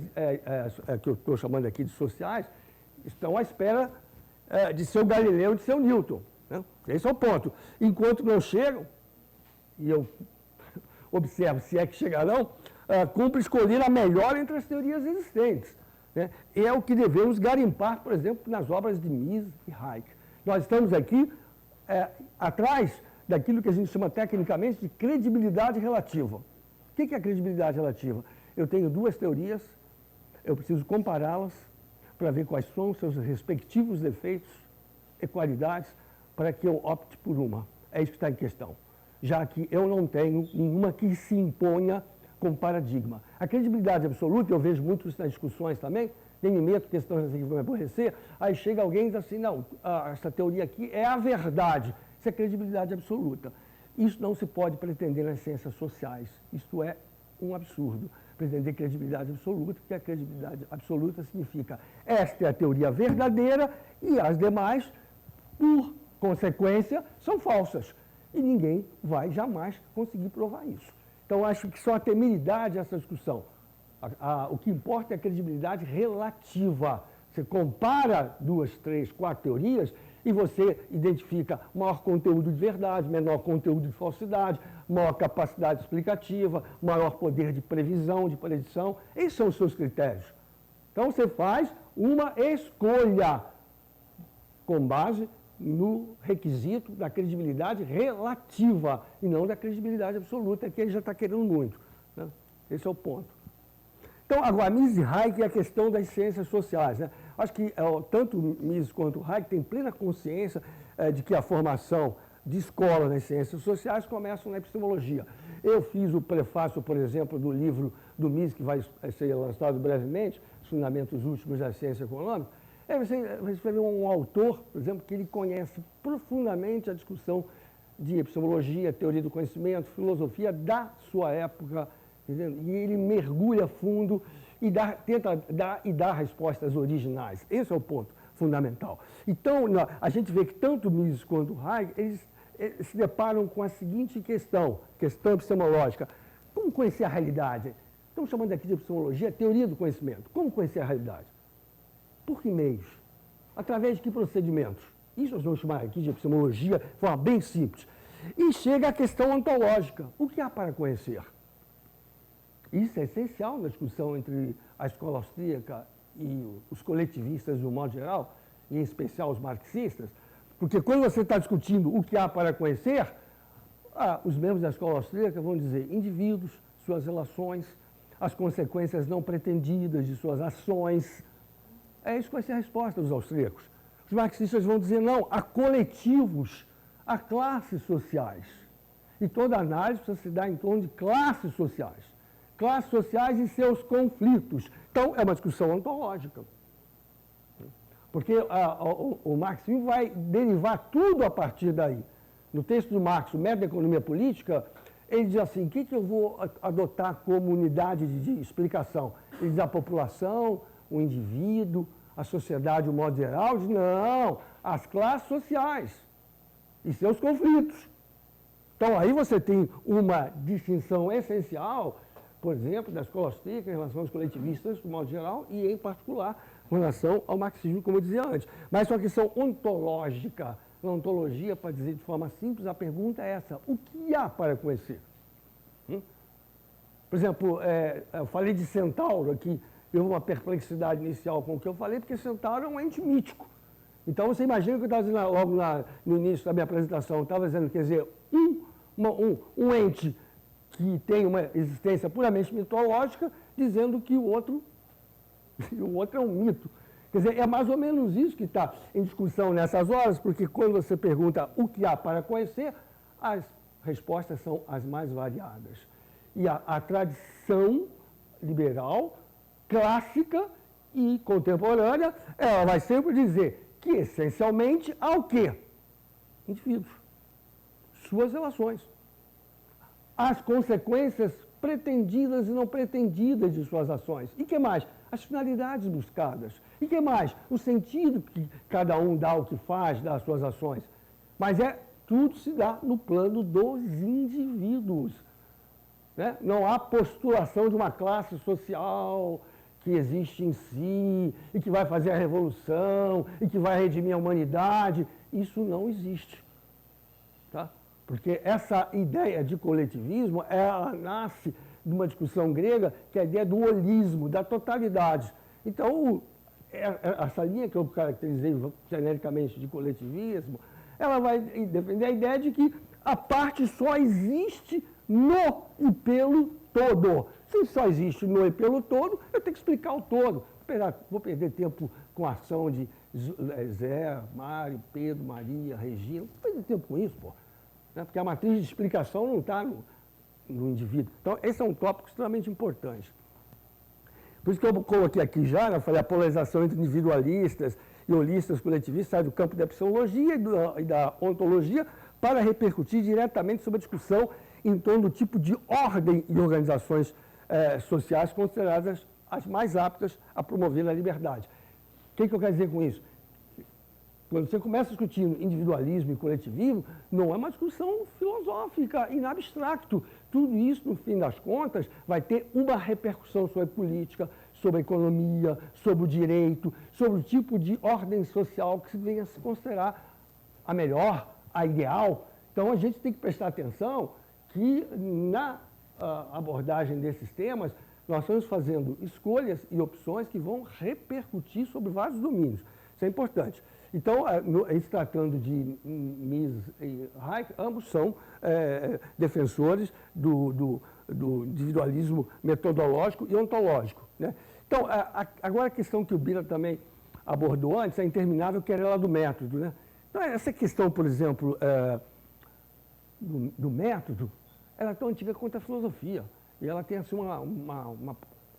que eu estou chamando aqui de sociais estão à espera de ser o Galileu e de ser o Newton. Né? Esse é o ponto. Enquanto não chegam, e eu observo se é que chegarão, cumpre escolher a melhor entre as teorias existentes. Né? É o que devemos garimpar, por exemplo, nas obras de Mises e Hayek. Nós estamos aqui atrás daquilo que a gente chama tecnicamente de credibilidade relativa. O que é a credibilidade relativa? Eu tenho duas teorias, eu preciso compará-las para ver quais são os seus respectivos defeitos e qualidades para que eu opte por uma. É isso que está em questão. Já que eu não tenho nenhuma que se imponha como paradigma. A credibilidade absoluta, eu vejo muito isso nas discussões também, nem me meto questões assim que vão me aborrecer, aí chega alguém e diz assim, não, essa teoria aqui é a verdade. Isso é credibilidade absoluta. Isso não se pode pretender nas ciências sociais. Isto é um absurdo. Pretender credibilidade absoluta, porque a credibilidade absoluta significa esta é a teoria verdadeira e as demais, por consequência, são falsas. E ninguém vai jamais conseguir provar isso. Então, acho que só a temeridade essa discussão. O que importa é a credibilidade relativa. Você compara 2, 3, 4 teorias e você identifica maior conteúdo de verdade, menor conteúdo de falsidade, maior capacidade explicativa, maior poder de previsão, de predição. Esses são os seus critérios. Então, você faz uma escolha com base no requisito da credibilidade relativa e não da credibilidade absoluta, que ele já está querendo muito. Né? Esse é o ponto. Então, agora, Mises e Hayek é a questão das ciências sociais. Né? Acho que tanto Mises quanto Hayek têm plena consciência de que a formação de escola nas ciências sociais começa na epistemologia. Eu fiz o prefácio, por exemplo, do livro do Mises, que vai ser lançado brevemente, Os Fundamentos Últimos da Ciência Econômica. Você vê um autor, por exemplo, que ele conhece profundamente a discussão de epistemologia, teoria do conhecimento, filosofia da sua época, entendeu? E ele mergulha fundo e tenta dar respostas originais. Esse é o ponto fundamental. Então, a gente vê que tanto Mises quanto Hayek, eles se deparam com a seguinte questão epistemológica. Como conhecer a realidade? Estamos chamando aqui de epistemologia, teoria do conhecimento. Como conhecer a realidade? Por que meios? Através de que procedimentos? Isso nós vamos chamar aqui de epistemologia de forma bem simples. E chega a questão ontológica. O que há para conhecer? Isso é essencial na discussão entre a escola austríaca e os coletivistas, de um modo geral, e em especial os marxistas, porque quando você está discutindo o que há para conhecer, os membros da escola austríaca vão dizer indivíduos, suas relações, as consequências não pretendidas de suas ações. É isso que vai ser a resposta dos austríacos. Os marxistas vão dizer, não, há coletivos, há classes sociais. E toda análise precisa se dar em torno de classes sociais. Classes sociais e seus conflitos. Então, é uma discussão ontológica. Porque o marxismo vai derivar tudo a partir daí. No texto do Marx, o Método da Economia Política, ele diz assim, o que eu vou adotar como unidade de explicação? Ele diz a população, o indivíduo, a sociedade de um modo geral, diz, não, as classes sociais e seus conflitos. Então, aí você tem uma distinção essencial, por exemplo, da escola austríaca em relação aos coletivistas, de um modo geral, e em particular, com relação ao marxismo, como eu dizia antes. Mas é uma questão ontológica, na ontologia, para dizer de forma simples, a pergunta é essa: o que há para conhecer? Por exemplo, eu falei de centauro aqui, houve uma perplexidade inicial com o que eu falei, porque centauro é um ente mítico. Então, você imagina que eu estava dizendo logo no início da minha apresentação, eu estava dizendo, quer dizer, um ente que tem uma existência puramente mitológica, dizendo que o outro é um mito. Quer dizer, é mais ou menos isso que está em discussão nessas horas, porque quando você pergunta o que há para conhecer, as respostas são as mais variadas. E a tradição liberal, clássica e contemporânea, ela vai sempre dizer que, essencialmente, há o quê? Indivíduos, suas relações, as consequências pretendidas e não pretendidas de suas ações. E que mais? As finalidades buscadas. E que mais? O sentido que cada um dá ao que faz, dá às suas ações. Mas tudo se dá no plano dos indivíduos. Né? Não há postulação de uma classe social que existe em si e que vai fazer a revolução e que vai redimir a humanidade. Isso não existe. Tá? Porque essa ideia de coletivismo, ela nasce de uma discussão grega, que é a ideia do holismo, da totalidade. Então, essa linha que eu caracterizei genericamente de coletivismo, ela vai defender a ideia de que a parte só existe no e pelo todo. Se só existe no e pelo todo, eu tenho que explicar o todo. Vou perder tempo com a ação de Zé, Mário, Pedro, Maria, Regina. Não vou perder tempo com isso, pô. Porque a matriz de explicação não está no indivíduo. Então, esse é um tópico extremamente importante. Por isso que eu coloquei aqui já, eu falei, a polarização entre individualistas e holistas coletivistas sai do campo da epistemologia e da ontologia para repercutir diretamente sobre a discussão em torno do tipo de ordem e organizações sociais consideradas as mais aptas a promover a liberdade. O que eu quero dizer com isso? Quando você começa discutindo individualismo e coletivismo, não é uma discussão filosófica e abstracto. Tudo isso, no fim das contas, vai ter uma repercussão sobre a política, sobre a economia, sobre o direito, sobre o tipo de ordem social que se venha a se considerar a melhor, a ideal. Então, a gente tem que prestar atenção que, na abordagem desses temas, nós estamos fazendo escolhas e opções que vão repercutir sobre vários domínios. Isso é importante. Então, se tratando de Mises e Hayek, ambos são defensores do individualismo metodológico e ontológico. Né? Então, agora a questão que o Bira também abordou antes, a interminável querela do método. Né? Então, essa questão, por exemplo, do método, ela é tão antiga quanto a filosofia. E ela tem assim, uma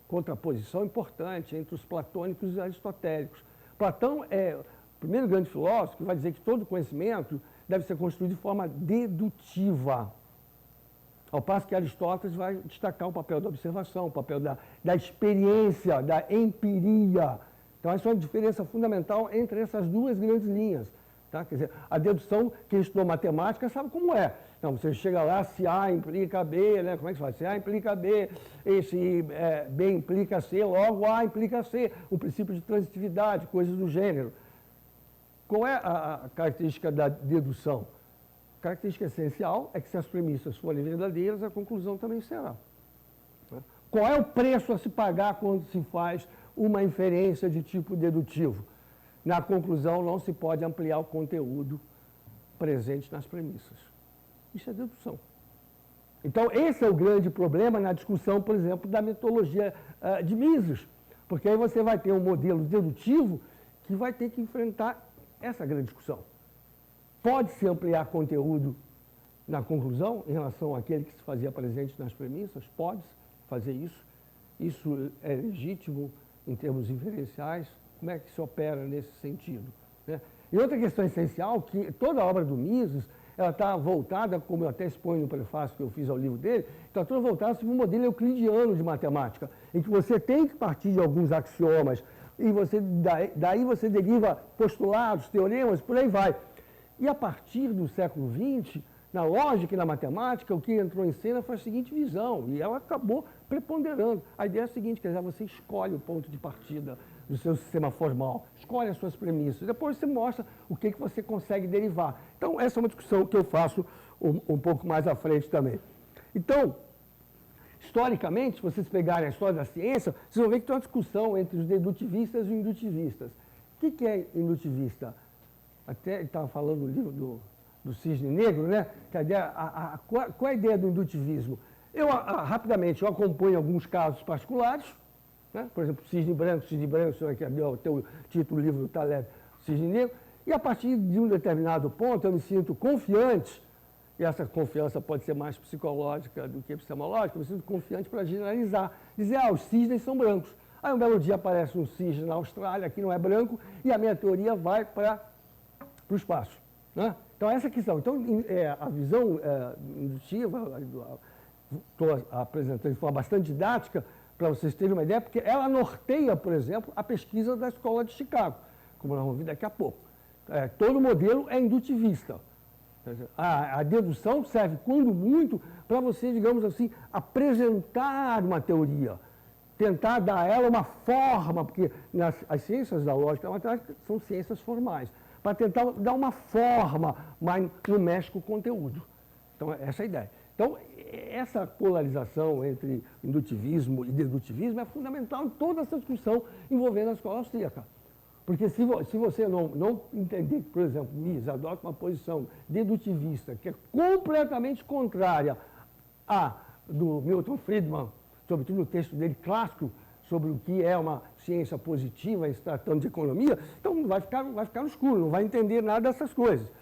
contraposição importante entre os platônicos e os aristotélicos. Platão é o primeiro grande filósofo que vai dizer que todo conhecimento deve ser construído de forma dedutiva. Ao passo que Aristóteles vai destacar o papel da observação, o papel da experiência, da empiria. Então, essa é uma diferença fundamental entre essas duas grandes linhas. Tá? Quer dizer, a dedução, quem estudou matemática sabe como é. Então, você chega lá, se A implica B, né? Como é que se faz? Se A implica B, e se B implica C, logo A implica C. O princípio de transitividade, coisas do gênero. Qual é a característica da dedução? A característica essencial é que se as premissas forem verdadeiras, a conclusão também será. Qual é o preço a se pagar quando se faz uma inferência de tipo dedutivo? Na conclusão, não se pode ampliar o conteúdo presente nas premissas. Isso é dedução. Então, esse é o grande problema na discussão, por exemplo, da metodologia de Mises. Porque aí você vai ter um modelo dedutivo que vai ter que enfrentar essa grande discussão. Pode-se ampliar conteúdo na conclusão em relação àquele que se fazia presente nas premissas? Pode-se fazer isso. Isso é legítimo em termos inferenciais. Como é que se opera nesse sentido? Né? E outra questão essencial, que toda a obra do Mises, ela está voltada, como eu até exponho no prefácio que eu fiz ao livro dele, está toda voltada sobre um modelo euclidiano de matemática, em que você tem que partir de alguns axiomas, e daí você deriva postulados, teoremas, por aí vai. E a partir do século XX, na lógica e na matemática, o que entrou em cena foi a seguinte visão, e ela acabou preponderando. A ideia é a seguinte, quer dizer, você escolhe o ponto de partida do seu sistema formal. Escolhe as suas premissas. Depois você mostra o que você consegue derivar. Então, essa é uma discussão que eu faço um pouco mais à frente também. Então, historicamente, se vocês pegarem a história da ciência, vocês vão ver que tem uma discussão entre os dedutivistas e os indutivistas. O que é indutivista? Até ele estava falando no livro do Cisne Negro, né? Que a ideia, qual é a ideia do indutivismo? Rapidamente, eu acompanho alguns casos particulares, né? Por exemplo, Cisne Branco, que deu o teu título do livro do Taleb, Cisne Negro, e a partir de um determinado ponto eu me sinto confiante, e essa confiança pode ser mais psicológica do que epistemológica, eu me sinto confiante para generalizar, dizer, os cisnes são brancos. Aí um belo dia aparece um cisne na Austrália, que não é branco, e a minha teoria vai para o espaço, né? Então, essa questão. Então, a visão indutiva, estou apresentando de forma bastante didática, para vocês terem uma ideia, porque ela norteia, por exemplo, a pesquisa da Escola de Chicago, como nós vamos ver daqui a pouco. Todo modelo é indutivista. A dedução serve, quando muito, para você, digamos assim, apresentar uma teoria, tentar dar a ela uma forma, porque as ciências da lógica e da matemática são ciências formais, para tentar dar uma forma, mas não mexe com o conteúdo. Então, essa é a ideia. Então, essa polarização entre indutivismo e dedutivismo é fundamental em toda essa discussão envolvendo a escola austríaca. Porque se você não entender que, por exemplo, Mises adota uma posição dedutivista, que é completamente contrária à do Milton Friedman, sobretudo no texto dele clássico, sobre o que é uma ciência positiva, se tratando de economia, então vai ficar no escuro, não vai entender nada dessas coisas.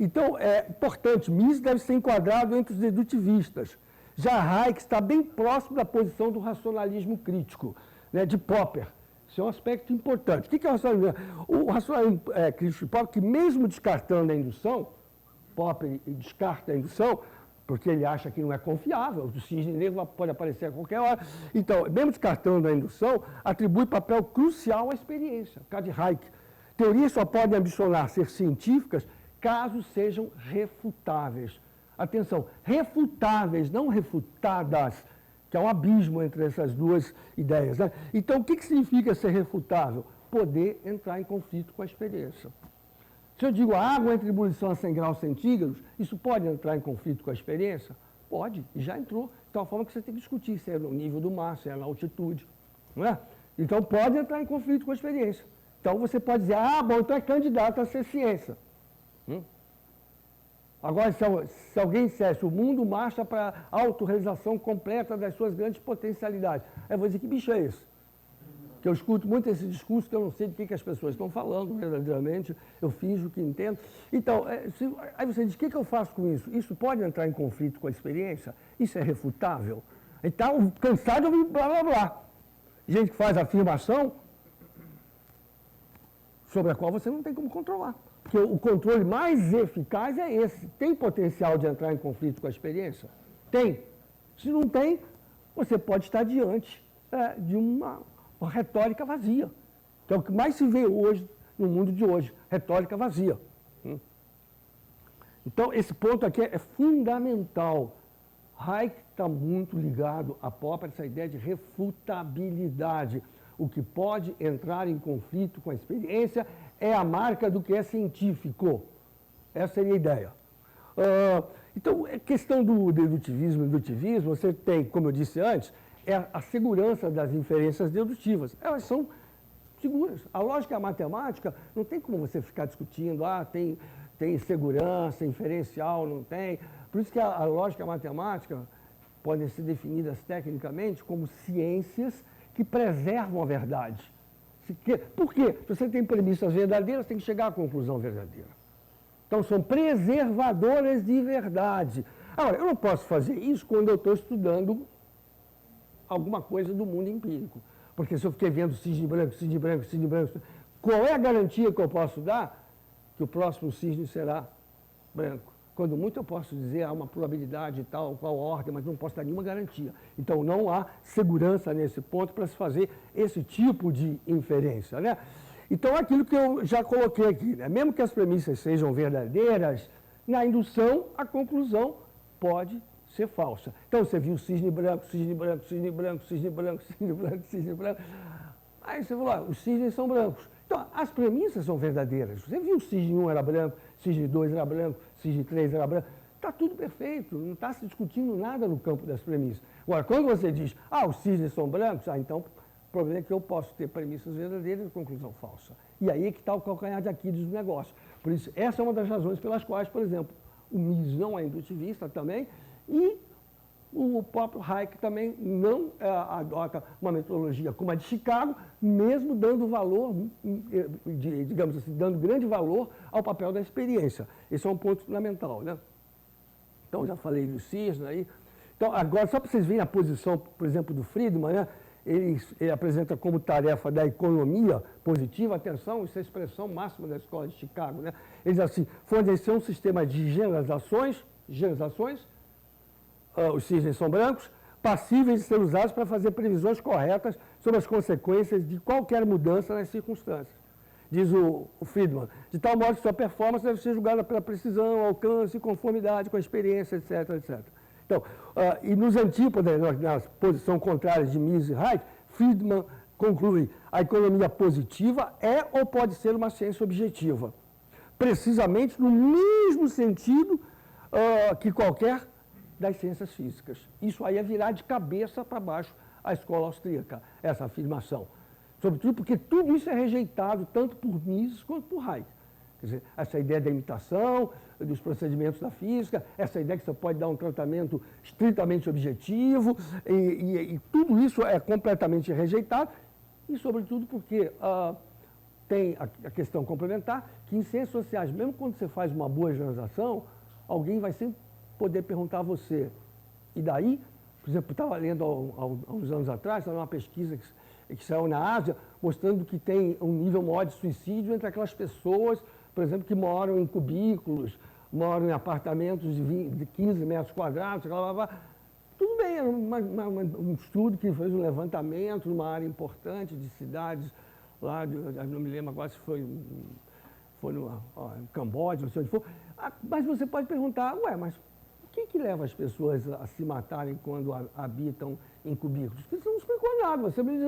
Então, é importante, Mises deve ser enquadrado entre os dedutivistas. Já Hayek está bem próximo da posição do racionalismo crítico, né, de Popper. Isso é um aspecto importante. O que é o racionalismo? O racionalismo crítico de Popper, que mesmo descartando a indução, Popper descarta a indução, porque ele acha que não é confiável, o cisne negro pode aparecer a qualquer hora. Então, mesmo descartando a indução, atribui papel crucial à experiência, o caso de Hayek. Teorias só podem ambicionar ser científicas caso sejam refutáveis. Atenção, refutáveis, não refutadas, que é um abismo entre essas duas ideias, né? Então, o que significa ser refutável? Poder entrar em conflito com a experiência. Se eu digo a água entra em ebulição a 100 graus centígrados, isso pode entrar em conflito com a experiência? Pode, e já entrou. Então, a forma que você tem que discutir se é no nível do mar, se é na altitude, não é? Então, pode entrar em conflito com a experiência. Então, você pode dizer, bom, então é candidato a ser ciência. Agora, se alguém dissesse, o mundo marcha para a autorrealização completa das suas grandes potencialidades, aí eu vou dizer, que bicho é esse? Que eu escuto muito esse discurso que eu não sei de que as pessoas estão falando verdadeiramente, eu finjo que entendo. Então, aí você diz, o que eu faço com isso? Isso pode entrar em conflito com a experiência? Isso é refutável? Então, cansado de ouvir blá, blá, blá. Gente que faz afirmação sobre a qual você não tem como controlar. Porque o controle mais eficaz é esse. Tem potencial de entrar em conflito com a experiência? Tem. Se não tem, você pode estar diante de uma retórica vazia, que é o que mais se vê hoje, no mundo de hoje, retórica vazia. Então, esse ponto aqui é fundamental. Hayek está muito ligado a Popper, essa ideia de refutabilidade. O que pode entrar em conflito com a experiência é a marca do que é científico. Essa seria a ideia. Então, a questão do dedutivismo e indutivismo, você tem, como eu disse antes, a segurança das inferências dedutivas. Elas são seguras. A lógica e a matemática, não tem como você ficar discutindo, tem segurança inferencial, não tem. Por isso que a lógica e a matemática podem ser definidas tecnicamente como ciências que preservam a verdade. Por quê? Se você tem premissas verdadeiras, tem que chegar à conclusão verdadeira. Então, são preservadoras de verdade. Agora, eu não posso fazer isso quando eu estou estudando alguma coisa do mundo empírico. Porque se eu fiquei vendo cisne branco, cisne branco, cisne branco, qual é a garantia que eu posso dar que o próximo cisne será branco? Quando muito eu posso dizer, há uma probabilidade e tal, qual ordem, mas não posso dar nenhuma garantia. Então, não há segurança nesse ponto para se fazer esse tipo de inferência, né? Então, aquilo que eu já coloquei aqui, né? Mesmo que as premissas sejam verdadeiras, na indução, a conclusão pode ser falsa. Então, você viu cisne branco, cisne branco, cisne branco, cisne branco, cisne branco, cisne branco. Aí você falou, os cisnes são brancos. Então, as premissas são verdadeiras. Você viu o cisne 1 era branco, cisne 2 era branco, cisne 3 era branco. Está tudo perfeito, não está se discutindo nada no campo das premissas. Agora, quando você diz, os cisnes são brancos, então o problema é que eu posso ter premissas verdadeiras e conclusão falsa. E aí é que está o calcanhar de Aquiles do negócio. Por isso, essa é uma das razões pelas quais, por exemplo, o Mises não é indutivista também, e o próprio Hayek também não adota uma metodologia como a de Chicago, mesmo dando valor, digamos assim, dando grande valor ao papel da experiência. Esse é um ponto fundamental, né? Então, já falei do cisne aí. Então, agora, só para vocês verem a posição, por exemplo, do Friedman, né? Ele apresenta como tarefa da economia positiva, atenção, isso é a expressão máxima da escola de Chicago, né? Ele diz assim, fornecer um sistema de generalizações, os cisnes são brancos, passíveis de ser usados para fazer previsões corretas sobre as consequências de qualquer mudança nas circunstâncias. Diz o Friedman, de tal modo que sua performance deve ser julgada pela precisão, alcance, conformidade com a experiência, etc, etc. Então, e nos antípodas, na posição contrária de Mises e Hayek, Friedman conclui, a economia positiva é ou pode ser uma ciência objetiva, precisamente no mesmo sentido que qualquer das ciências físicas. Isso aí é virar de cabeça para baixo a escola austríaca, essa afirmação. Sobretudo porque tudo isso é rejeitado tanto por Mises quanto por Hayek. Quer dizer, essa ideia da imitação, dos procedimentos da física, essa ideia que você pode dar um tratamento estritamente objetivo, e tudo isso é completamente rejeitado, e sobretudo porque tem a questão complementar, que em ciências sociais, mesmo quando você faz uma boa generalização, alguém vai sempre poder perguntar a você, e daí, por exemplo, estava lendo há uns anos atrás, uma pesquisa que saiu na Ásia, mostrando que tem um nível maior de suicídio entre aquelas pessoas, por exemplo, que moram em cubículos, moram em apartamentos de 15 metros quadrados, blá, blá, blá. Tudo bem, era um estudo que fez um levantamento numa área importante de cidades, lá, não me lembro agora se foi no Camboja, não sei onde for. Mas você pode perguntar, mas o que leva as pessoas a se matarem quando habitam em cubículos? Porque você não explicou nada, você me diz,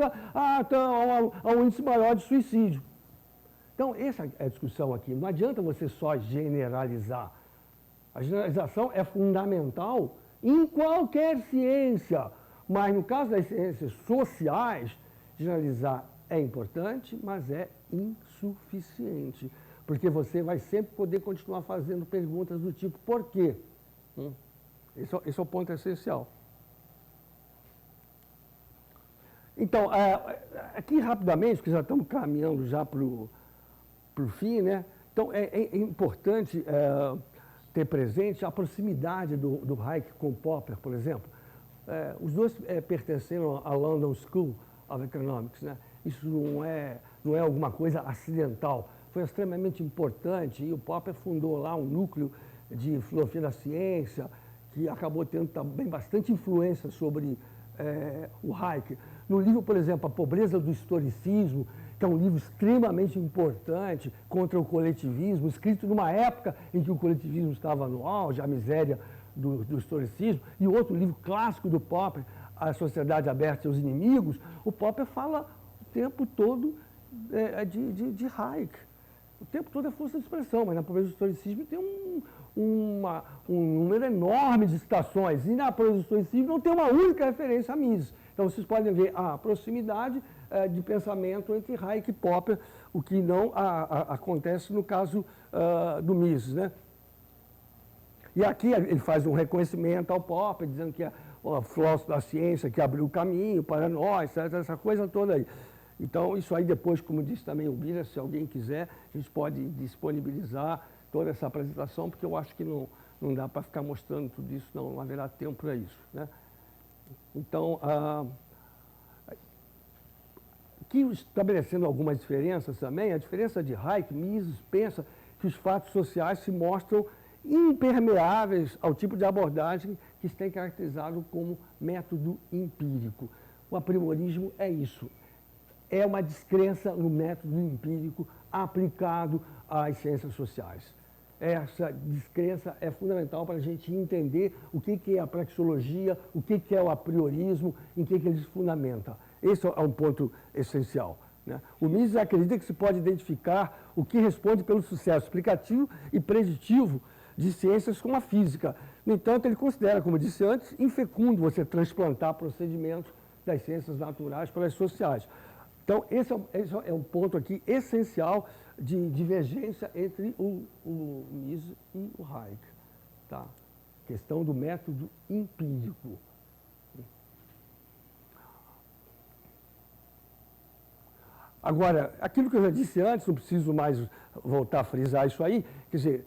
então há um índice maior de suicídio. Então, essa é a discussão aqui. Não adianta você só generalizar. A generalização é fundamental em qualquer ciência, mas no caso das ciências sociais, generalizar é importante, mas é insuficiente, porque você vai sempre poder continuar fazendo perguntas do tipo, por quê? Esse é o ponto essencial. Então, aqui rapidamente, porque já estamos caminhando já para o fim, né? Então, é importante ter presente a proximidade do Hayek com Popper, por exemplo. Os dois pertenceram à London School of Economics, né? Isso não é alguma coisa acidental. Foi extremamente importante e o Popper fundou lá um núcleo de filosofia da ciência que acabou tendo também bastante influência sobre o Hayek. No livro, por exemplo, A Pobreza do Historicismo, que é um livro extremamente importante contra o coletivismo, escrito numa época em que o coletivismo estava no auge, a miséria do historicismo, e outro livro clássico do Popper, A Sociedade Aberta e os Inimigos, o Popper fala o tempo todo de Hayek. O tempo todo é força de expressão, mas na pobreza do historicismo tem um número enorme de citações, e na pobreza do historicismo não tem uma única referência a Mises. Então vocês podem ver a proximidade de pensamento entre Hayek e Popper, o que não acontece no caso do Mises, né? E aqui ele faz um reconhecimento ao Popper, dizendo que é o filósofo da ciência que abriu o caminho para nós, essa coisa toda aí. Então, isso aí depois, como disse também o Bira, se alguém quiser, a gente pode disponibilizar toda essa apresentação, porque eu acho que não dá para ficar mostrando tudo isso, não haverá tempo para isso, né? Então, aqui estabelecendo algumas diferenças também, a diferença de Hayek, Mises pensa que os fatos sociais se mostram impermeáveis ao tipo de abordagem que se tem caracterizado como método empírico. O aprimorismo é isso. É uma descrença no método empírico aplicado às ciências sociais. Essa descrença é fundamental para a gente entender o que é a praxeologia, o que é o apriorismo, em que ele se fundamenta. Esse é um ponto essencial. né? O Mises acredita que se pode identificar o que responde pelo sucesso explicativo e preditivo de ciências como a física. No entanto, ele considera, como eu disse antes, infecundo você transplantar procedimentos das ciências naturais para as sociais. Então, esse é um ponto aqui essencial de divergência entre o Mises e o Hayek. Tá? Questão do método empírico. Agora, aquilo que eu já disse antes, não preciso mais voltar a frisar isso aí, quer dizer,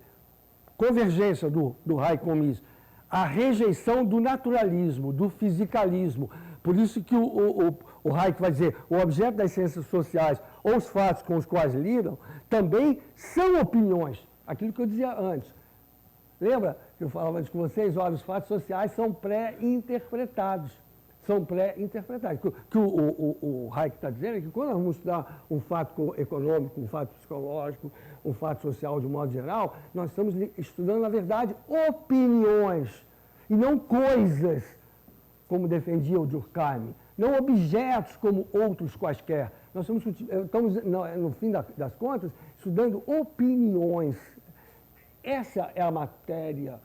convergência do Hayek com o Mises, a rejeição do naturalismo, do fisicalismo. Por isso que o Hayek vai dizer, o objeto das ciências sociais ou os fatos com os quais lidam, também são opiniões. Aquilo que eu dizia antes. Lembra que eu falava antes com vocês? Olha, os fatos sociais são pré-interpretados. São pré-interpretados. O que o Hayek está dizendo é que quando nós vamos estudar um fato econômico, um fato psicológico, um fato social de um modo geral, nós estamos estudando, na verdade, opiniões e não coisas, como defendia o Durkheim, não objetos como outros quaisquer. Nós estamos no fim das contas, estudando opiniões. Essa é a matéria,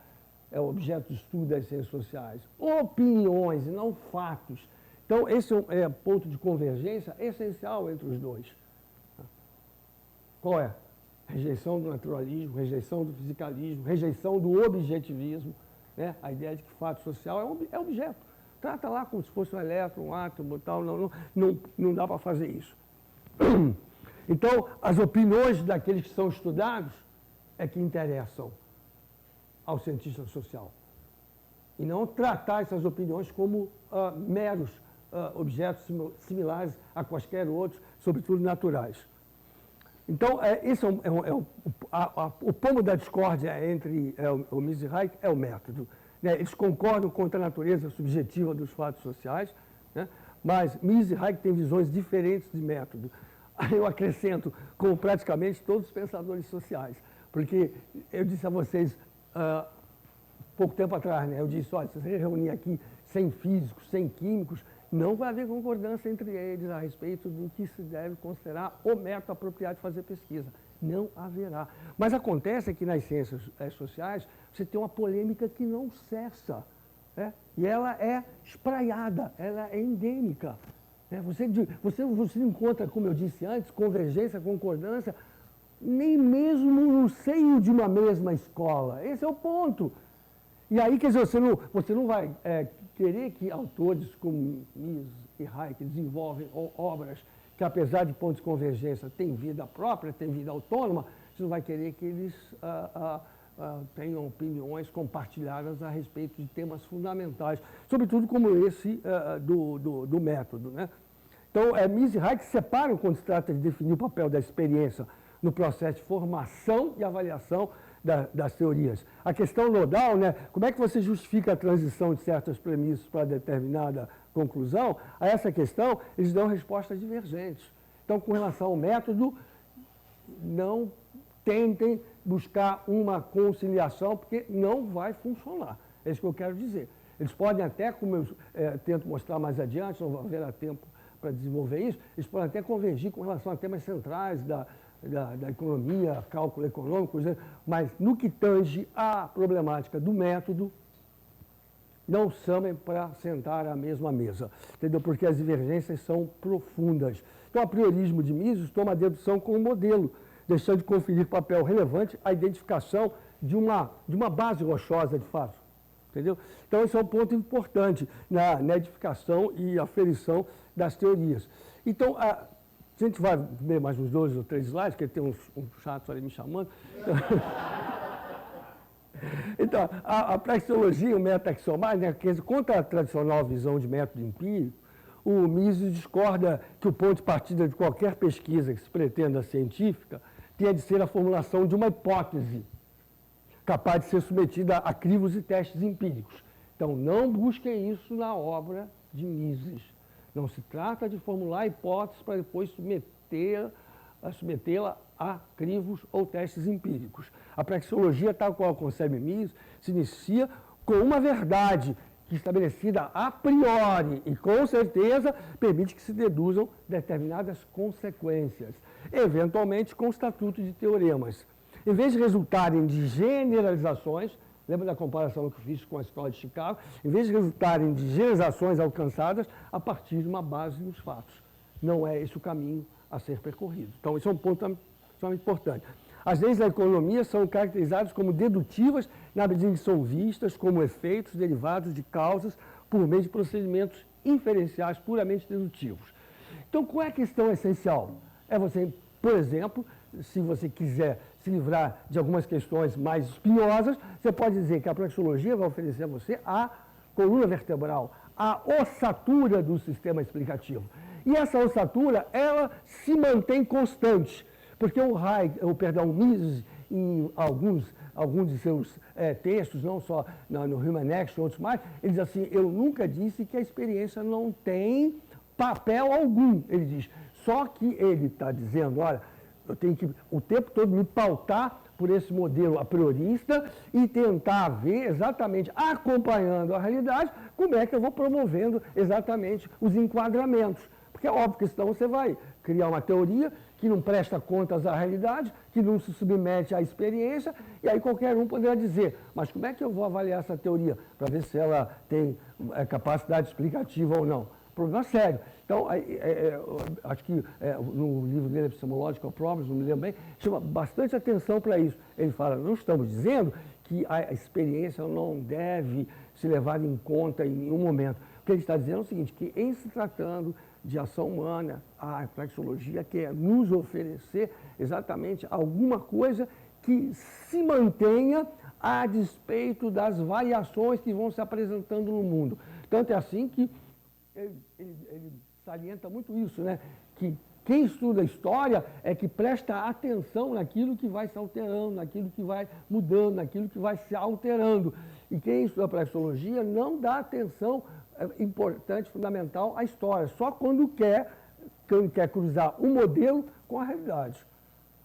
é o objeto de estudo das ciências sociais. Opiniões e não fatos. Então, esse é um ponto de convergência essencial entre os dois. Qual é? Rejeição do naturalismo, rejeição do fisicalismo, rejeição do objetivismo, né? A ideia de que fato social é objeto. Trata lá como se fosse um elétron, um átomo, tal, não dá para fazer isso. Então, as opiniões daqueles que são estudados é que interessam ao cientista social. E não tratar essas opiniões como meros objetos similares a quaisquer outros, sobretudo naturais. Então, esse o pomo da discórdia entre o Mises e Hayek é o método. Né? Eles concordam contra a natureza subjetiva dos fatos sociais, né? Mas Mises e Hayek têm visões diferentes de método. Aí eu acrescento, como praticamente todos os pensadores sociais, porque eu disse a vocês, pouco tempo atrás, né? Eu disse, olha, se você reunir aqui 100 físicos, 100 químicos, não vai haver concordância entre eles a respeito do que se deve considerar o método apropriado de fazer pesquisa. Não haverá. Mas acontece que nas ciências sociais você tem uma polêmica que não cessa, né? E ela é espraiada, ela é endêmica. Né? Você encontra, como eu disse antes, convergência, concordância, nem mesmo no seio de uma mesma escola. Esse é o ponto. E aí, quer dizer, você não vai querer que autores como Mises e Hayek desenvolvem obras que, apesar de pontos de convergência, têm vida própria, têm vida autônoma, você não vai querer que eles tenham opiniões compartilhadas a respeito de temas fundamentais, sobretudo como esse do método, né? Então, Mises e Hayek se separam quando se trata de definir o papel da experiência no processo de formação e avaliação das teorias. A questão nodal, né, como é que você justifica a transição de certas premissas para determinada conclusão? A essa questão, eles dão respostas divergentes. Então, com relação ao método, não tentem buscar uma conciliação, porque não vai funcionar. É isso que eu quero dizer. Eles podem até, como eu tento mostrar mais adiante, não haverá tempo para desenvolver isso, eles podem até convergir com relação a temas centrais da economia, cálculo econômico, mas no que tange à problemática do método, não chamem para sentar à mesma mesa, entendeu? Porque as divergências são profundas. Então, o apriorismo de Mises toma a dedução como modelo, deixando de conferir papel relevante à identificação de uma base rochosa de fato, entendeu? Então, esse é um ponto importante na edificação e aferição das teorias. Então, a gente vai ver mais uns 2 ou 3 slides, porque tem uns chatos ali me chamando. Então, a praxeologia, o método axiomático, né, contra a tradicional visão de método empírico, o Mises discorda que o ponto de partida de qualquer pesquisa que se pretenda científica tenha de ser a formulação de uma hipótese capaz de ser submetida a crivos e testes empíricos. Então, não busquem isso na obra de Mises. Não se trata de formular hipóteses para depois submetê-la a crivos ou testes empíricos. A praxeologia, tal qual concebe Mises, se inicia com uma verdade que estabelecida a priori e com certeza permite que se deduzam determinadas consequências, eventualmente com o estatuto de teoremas. Em vez de resultarem de generalizações, lembra da comparação que eu fiz com a escola de Chicago? Em vez de resultarem de generalizações alcançadas a partir de uma base nos fatos. Não é esse o caminho a ser percorrido. Então, esse é um ponto extremamente importante. As leis da economia são caracterizadas como dedutivas na medida em que são vistas como efeitos derivados de causas por meio de procedimentos inferenciais puramente dedutivos. Então, qual é a questão essencial? É você, por exemplo, se você quiser se livrar de algumas questões mais espinhosas, você pode dizer que a praxeologia vai oferecer a você a coluna vertebral, a ossatura do sistema explicativo. E essa ossatura, ela se mantém constante, porque o Mises, em alguns de seus textos, não só no Human Action, outros mais, ele diz assim, eu nunca disse que a experiência não tem papel algum, ele diz. Só que ele está dizendo, olha, eu tenho que o tempo todo me pautar por esse modelo a priorista e tentar ver exatamente, acompanhando a realidade, como é que eu vou promovendo exatamente os enquadramentos. Porque é óbvio que senão você vai criar uma teoria que não presta contas à realidade, que não se submete à experiência, e aí qualquer um poderá dizer, mas como é que eu vou avaliar essa teoria para ver se ela tem capacidade explicativa ou não? Problema sério. Então, acho que no livro dele, Epistemological Problems, não me lembro bem, chama bastante atenção para isso. Ele fala, não estamos dizendo que a experiência não deve se levar em conta em nenhum momento. O que ele está dizendo é o seguinte, que em se tratando de ação humana, a praxeologia quer nos oferecer exatamente alguma coisa que se mantenha a despeito das variações que vão se apresentando no mundo. Tanto é assim que ele salienta muito isso, né? Que quem estuda a história é que presta atenção naquilo que vai se alterando, naquilo que vai mudando, naquilo que vai se alterando. E quem estuda a praxeologia não dá atenção importante, fundamental à história, só quando quer cruzar o modelo com a realidade.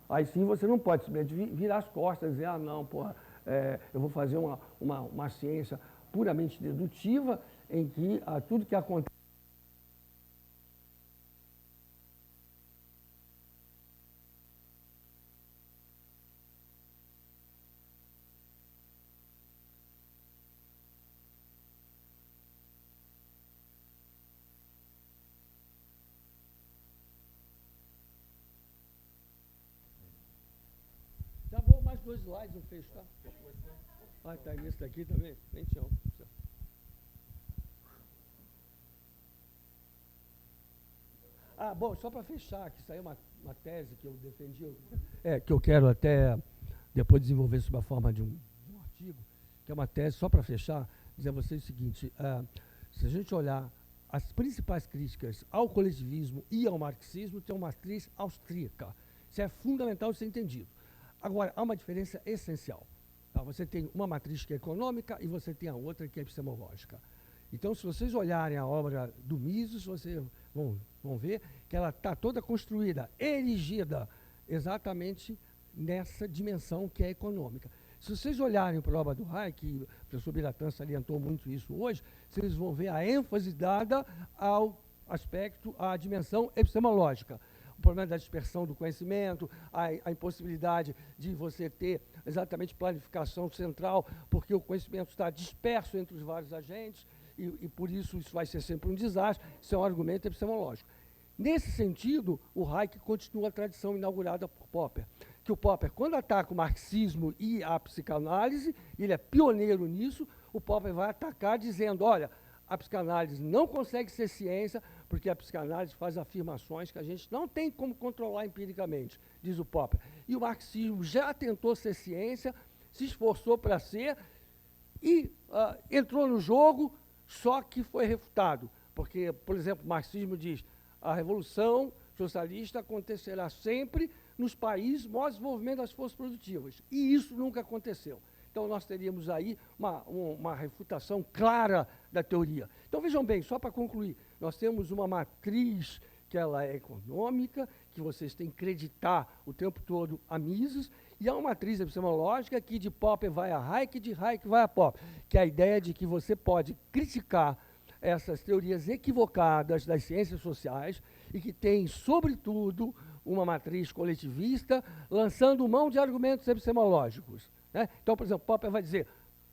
Aí sim você não pode simplesmente virar as costas e dizer, não, eu vou fazer uma ciência puramente dedutiva em que tudo que acontece Já vou mais 2 slides, eu fecho, tá? Ah, tá nesse daqui também? Nem tinha. Bom, só para fechar, que isso aí é uma tese que eu defendi, que eu quero até depois desenvolver sob a forma de um artigo, que é uma tese, só para fechar, dizer a vocês o seguinte, se a gente olhar as principais críticas ao coletivismo e ao marxismo, tem uma matriz austríaca. Isso é fundamental ser entendido. Agora, há uma diferença essencial. Tá? Você tem uma matriz que é econômica e você tem a outra que é epistemológica. Então, se vocês olharem a obra do Mises, vocês vão ver que ela está toda construída, erigida, exatamente nessa dimensão que é econômica. Se vocês olharem para a obra do Hayek, e o professor Biratã salientou muito isso hoje, vocês vão ver a ênfase dada ao aspecto, à dimensão epistemológica. O problema da dispersão do conhecimento, a impossibilidade de você ter exatamente planificação central, porque o conhecimento está disperso entre os vários agentes, e por isso vai ser sempre um desastre. Isso é um argumento epistemológico. Nesse sentido, o Hayek continua a tradição inaugurada por Popper, que o Popper, quando ataca o marxismo e a psicanálise, ele é pioneiro nisso, o Popper vai atacar dizendo, olha, a psicanálise não consegue ser ciência, porque a psicanálise faz afirmações que a gente não tem como controlar empiricamente, diz o Popper. E o marxismo já tentou ser ciência, se esforçou para ser, e entrou no jogo, só que foi refutado. Porque, por exemplo, o marxismo diz, a revolução socialista acontecerá sempre nos países maior desenvolvimento das forças produtivas. E isso nunca aconteceu. Então, nós teríamos aí uma refutação clara da teoria. Então, vejam bem, só para concluir, nós temos uma matriz que ela é econômica, que vocês têm que acreditar o tempo todo a Mises, e há uma matriz epistemológica que de Popper vai a Hayek, de Hayek vai a Popper, que é a ideia de que você pode criticar essas teorias equivocadas das ciências sociais e que tem, sobretudo, uma matriz coletivista, lançando mão de argumentos epistemológicos. Né? Então, por exemplo, Popper vai dizer,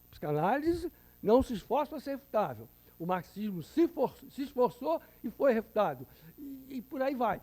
psicanálise não se esforça para ser refutável. O marxismo se esforçou e foi refutado. E por aí vai.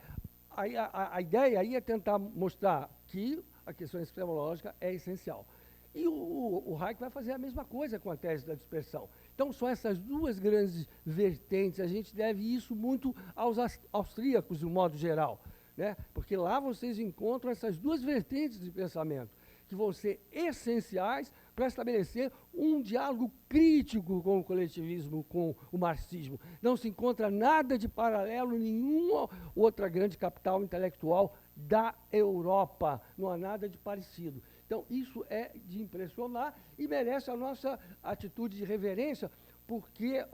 A ideia aí é tentar mostrar que a questão epistemológica é essencial. E o Hayek vai fazer a mesma coisa com a tese da dispersão. Então, são essas duas grandes vertentes. A gente deve isso muito aos austríacos, de um modo geral, né? Porque lá vocês encontram essas duas vertentes de pensamento, que vão ser essenciais para estabelecer um diálogo crítico com o coletivismo, com o marxismo. Não se encontra nada de paralelo em nenhuma outra grande capital intelectual da Europa. Não há nada de parecido. Então, isso é de impressionar e merece a nossa atitude de reverência, porque,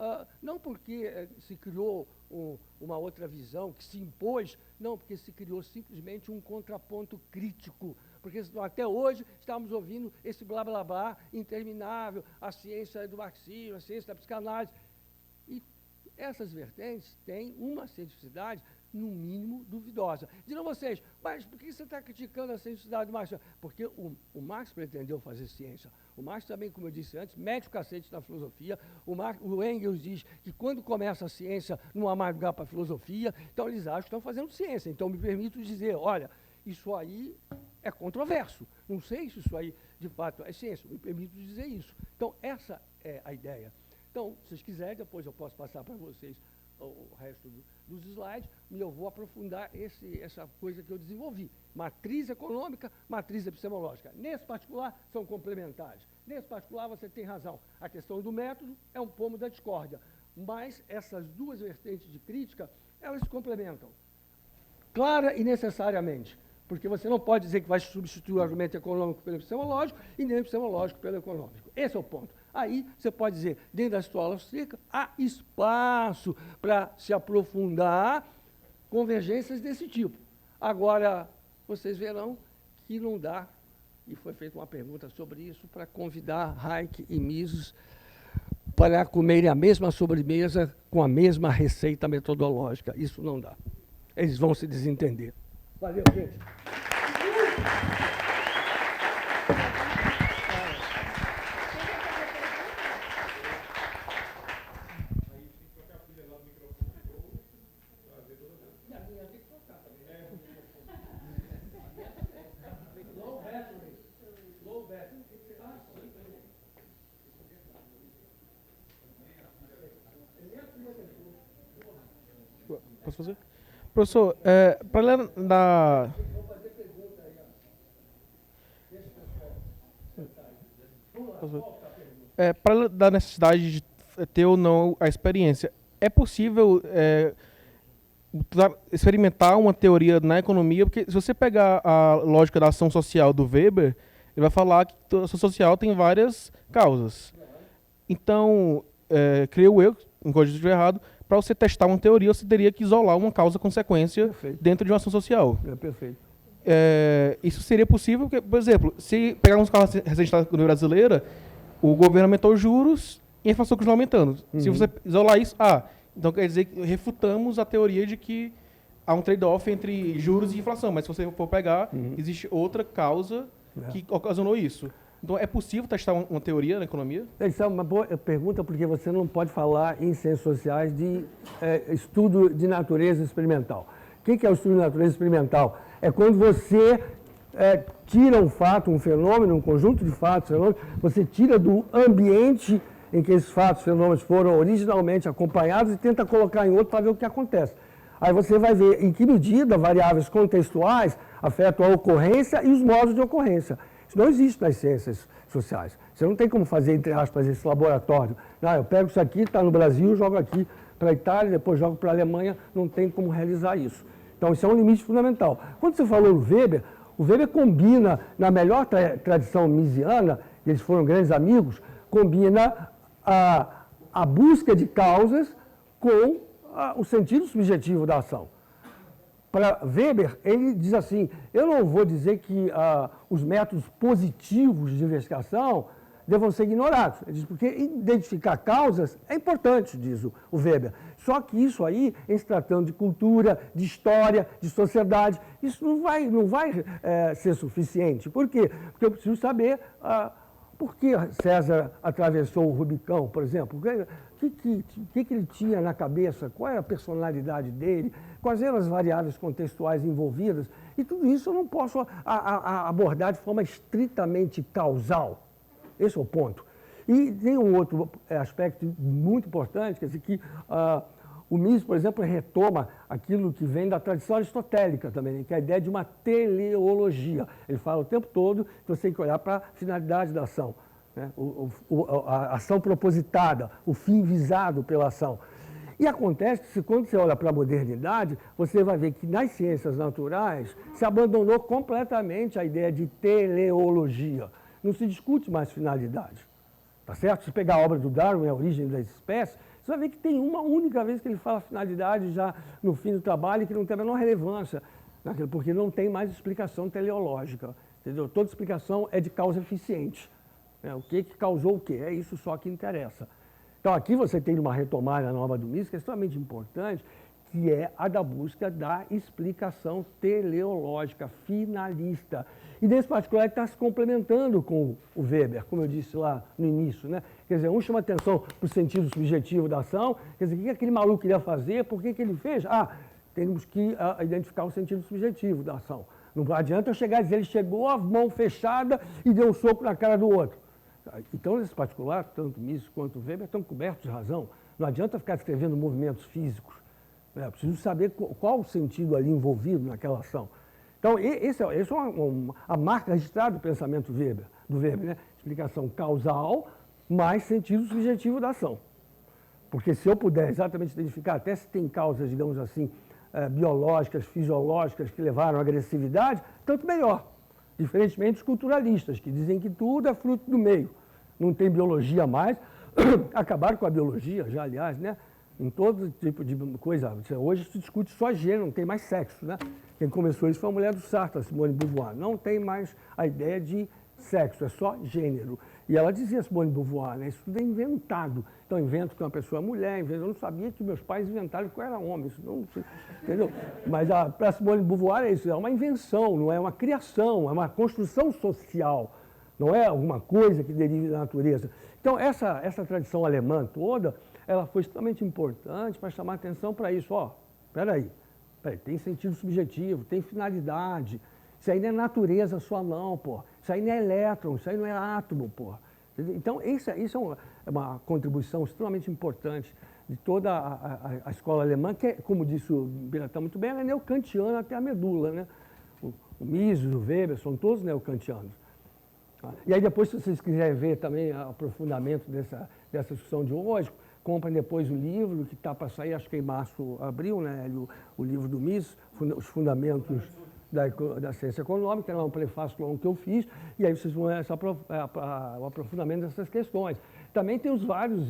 não porque se criou uma outra visão, que se impôs, não, porque se criou simplesmente um contraponto crítico, porque até hoje estamos ouvindo esse blá blá blá interminável, a ciência do marxismo, a ciência da psicanálise, e essas vertentes têm uma cientificidade no mínimo duvidosa. Dirão vocês, mas por que você está criticando a cientificidade do Marx? Porque o Marx pretendeu fazer ciência. O Marx também, como eu disse antes, mete o cacete na filosofia. O Engels diz que quando começa a ciência não há mais lugar para a filosofia, então eles acham que estão fazendo ciência. Então me permito dizer, olha, isso aí é controverso. Não sei se isso aí, de fato, é ciência. Me permito dizer isso. Então, essa é a ideia. Então, se vocês quiserem, depois eu posso passar para vocês o resto dos slides, e eu vou aprofundar essa coisa que eu desenvolvi. Matriz econômica, matriz epistemológica. Nesse particular, são complementares. Nesse particular, você tem razão. A questão do método é um pomo da discórdia. Mas essas duas vertentes de crítica, elas se complementam. Clara e necessariamente. Porque você não pode dizer que vai substituir o argumento econômico pelo epistemológico e nem o epistemológico pelo econômico. Esse é o ponto. Aí você pode dizer, dentro da escola austríaca, há espaço para se aprofundar convergências desse tipo. Agora, vocês verão que não dá, e foi feita uma pergunta sobre isso, para convidar Hayek e Mises para comerem a mesma sobremesa com a mesma receita metodológica. Isso não dá. Eles vão se desentender. Valeu, gente. Posso fazer? Professor, para além da... para além da necessidade de ter ou não a experiência, é possível experimentar uma teoria na economia? Porque se você pegar a lógica da ação social do Weber, ele vai falar que a ação social tem várias causas. Então, creio eu, em coisa de errado, para você testar uma teoria, você teria que isolar uma causa-consequência dentro de uma ação social. Perfeito. Isso seria possível, porque, por exemplo, se pegarmos o carro recente da economia brasileira, o governo aumentou os juros e a inflação continua aumentando. Se você isolar isso, então quer dizer que refutamos a teoria de que há um trade-off entre juros e inflação, mas se você for pegar, existe outra causa que ocasionou isso. Então, é possível testar uma teoria na economia? Isso é uma boa pergunta, porque você não pode falar em ciências sociais de estudo de natureza experimental. O que é o estudo de natureza experimental? É quando você tira um fato, um fenômeno, um conjunto de fatos, fenômenos, você tira do ambiente em que esses fatos, fenômenos foram originalmente acompanhados e tenta colocar em outro para ver o que acontece. Aí você vai ver em que medida variáveis contextuais afetam a ocorrência e os modos de ocorrência. Isso não existe nas ciências sociais. Você não tem como fazer, entre aspas, esse laboratório. Não, eu pego isso aqui, está no Brasil, jogo aqui para a Itália, depois jogo para a Alemanha, não tem como realizar isso. Então, isso é um limite fundamental. Quando você falou no Weber, o Weber combina, na melhor tradição misiana, e eles foram grandes amigos, combina a busca de causas com o sentido subjetivo da ação. Para Weber, ele diz assim, eu não vou dizer que os métodos positivos de investigação devam ser ignorados. Ele diz, porque identificar causas é importante, diz o Weber. Só que isso aí, em se tratando de cultura, de história, de sociedade, isso não vai ser suficiente. Por quê? Porque eu preciso saber por que César atravessou o Rubicão, por exemplo. O que ele tinha na cabeça, qual era a personalidade dele, quais eram as variáveis contextuais envolvidas. E tudo isso eu não posso abordar de forma estritamente causal. Esse é o ponto. E tem um outro aspecto muito importante, quer dizer, que o Mises, por exemplo, retoma aquilo que vem da tradição aristotélica também, né, que é a ideia de uma teleologia. Ele fala o tempo todo que você tem que olhar para a finalidade da ação, né, a ação propositada, o fim visado pela ação. E acontece que quando você olha para a modernidade, você vai ver que nas ciências naturais se abandonou completamente a ideia de teleologia. Não se discute mais finalidade, tá certo? Se pegar a obra do Darwin, A Origem das Espécies, você vai ver que tem uma única vez que ele fala finalidade já no fim do trabalho, que não tem a menor relevância, porque não tem mais explicação teleológica, entendeu? Toda explicação é de causa eficiente, né? O que causou o quê? É isso só que interessa. Então aqui você tem uma retomada na obra do Mises, que é extremamente importante, que é a da busca da explicação teleológica, finalista. E nesse particular ele está se complementando com o Weber, como eu disse lá no início, né? Quer dizer, um chama atenção para o sentido subjetivo da ação, quer dizer, o que aquele maluco queria fazer, por que ele fez? Temos que identificar o sentido subjetivo da ação. Não adianta eu chegar e dizer, ele chegou, a mão fechada e deu um soco na cara do outro. Então, nesse particular, tanto Mises quanto Weber estão cobertos de razão. Não adianta ficar escrevendo movimentos físicos. Eu preciso saber qual o sentido ali envolvido naquela ação. Então, essa é a marca registrada do pensamento do Weber, né? Explicação causal mais sentido subjetivo da ação. Porque se eu puder exatamente identificar, até se tem causas, digamos assim, biológicas, fisiológicas que levaram à agressividade, tanto melhor. Diferentemente dos culturalistas, que dizem que tudo é fruto do meio. Não tem biologia mais. Acabaram com a biologia já, aliás, né? Em todo tipo de coisa. Hoje se discute só gênero, não tem mais sexo, né? Quem começou isso foi a mulher do Sartre, Simone de Beauvoir. Não tem mais a ideia de sexo, é só gênero. E ela dizia, Simone de Beauvoir, né? Isso tudo é inventado. Então, invento que uma pessoa é mulher, eu não sabia que meus pais inventaram que eu era homem, isso não, entendeu? Mas para Simone de Beauvoir é isso, é uma invenção, não é uma criação, é uma construção social, não é alguma coisa que derive da natureza. Então, essa tradição alemã toda, ela foi extremamente importante para chamar atenção para isso. Peraí, tem sentido subjetivo, tem finalidade. Isso aí não é natureza sua não, pô. Isso aí não é elétron, isso aí não é átomo, pô. Então, isso é uma contribuição extremamente importante de toda a escola alemã, que, como disse o Biratã muito bem, ela é neocantiana até a medula, né? O Mises, o Weber, são todos neocantianos. E aí depois, se vocês quiserem ver também o aprofundamento dessa discussão de hoje, comprem depois o livro que está para sair, acho que em março, abril, né? O livro do Mises, Os Fundamentos da Ciência Econômica, era um prefácio longo que eu fiz, e aí vocês vão ver o aprofundamento dessas questões. Também tem os vários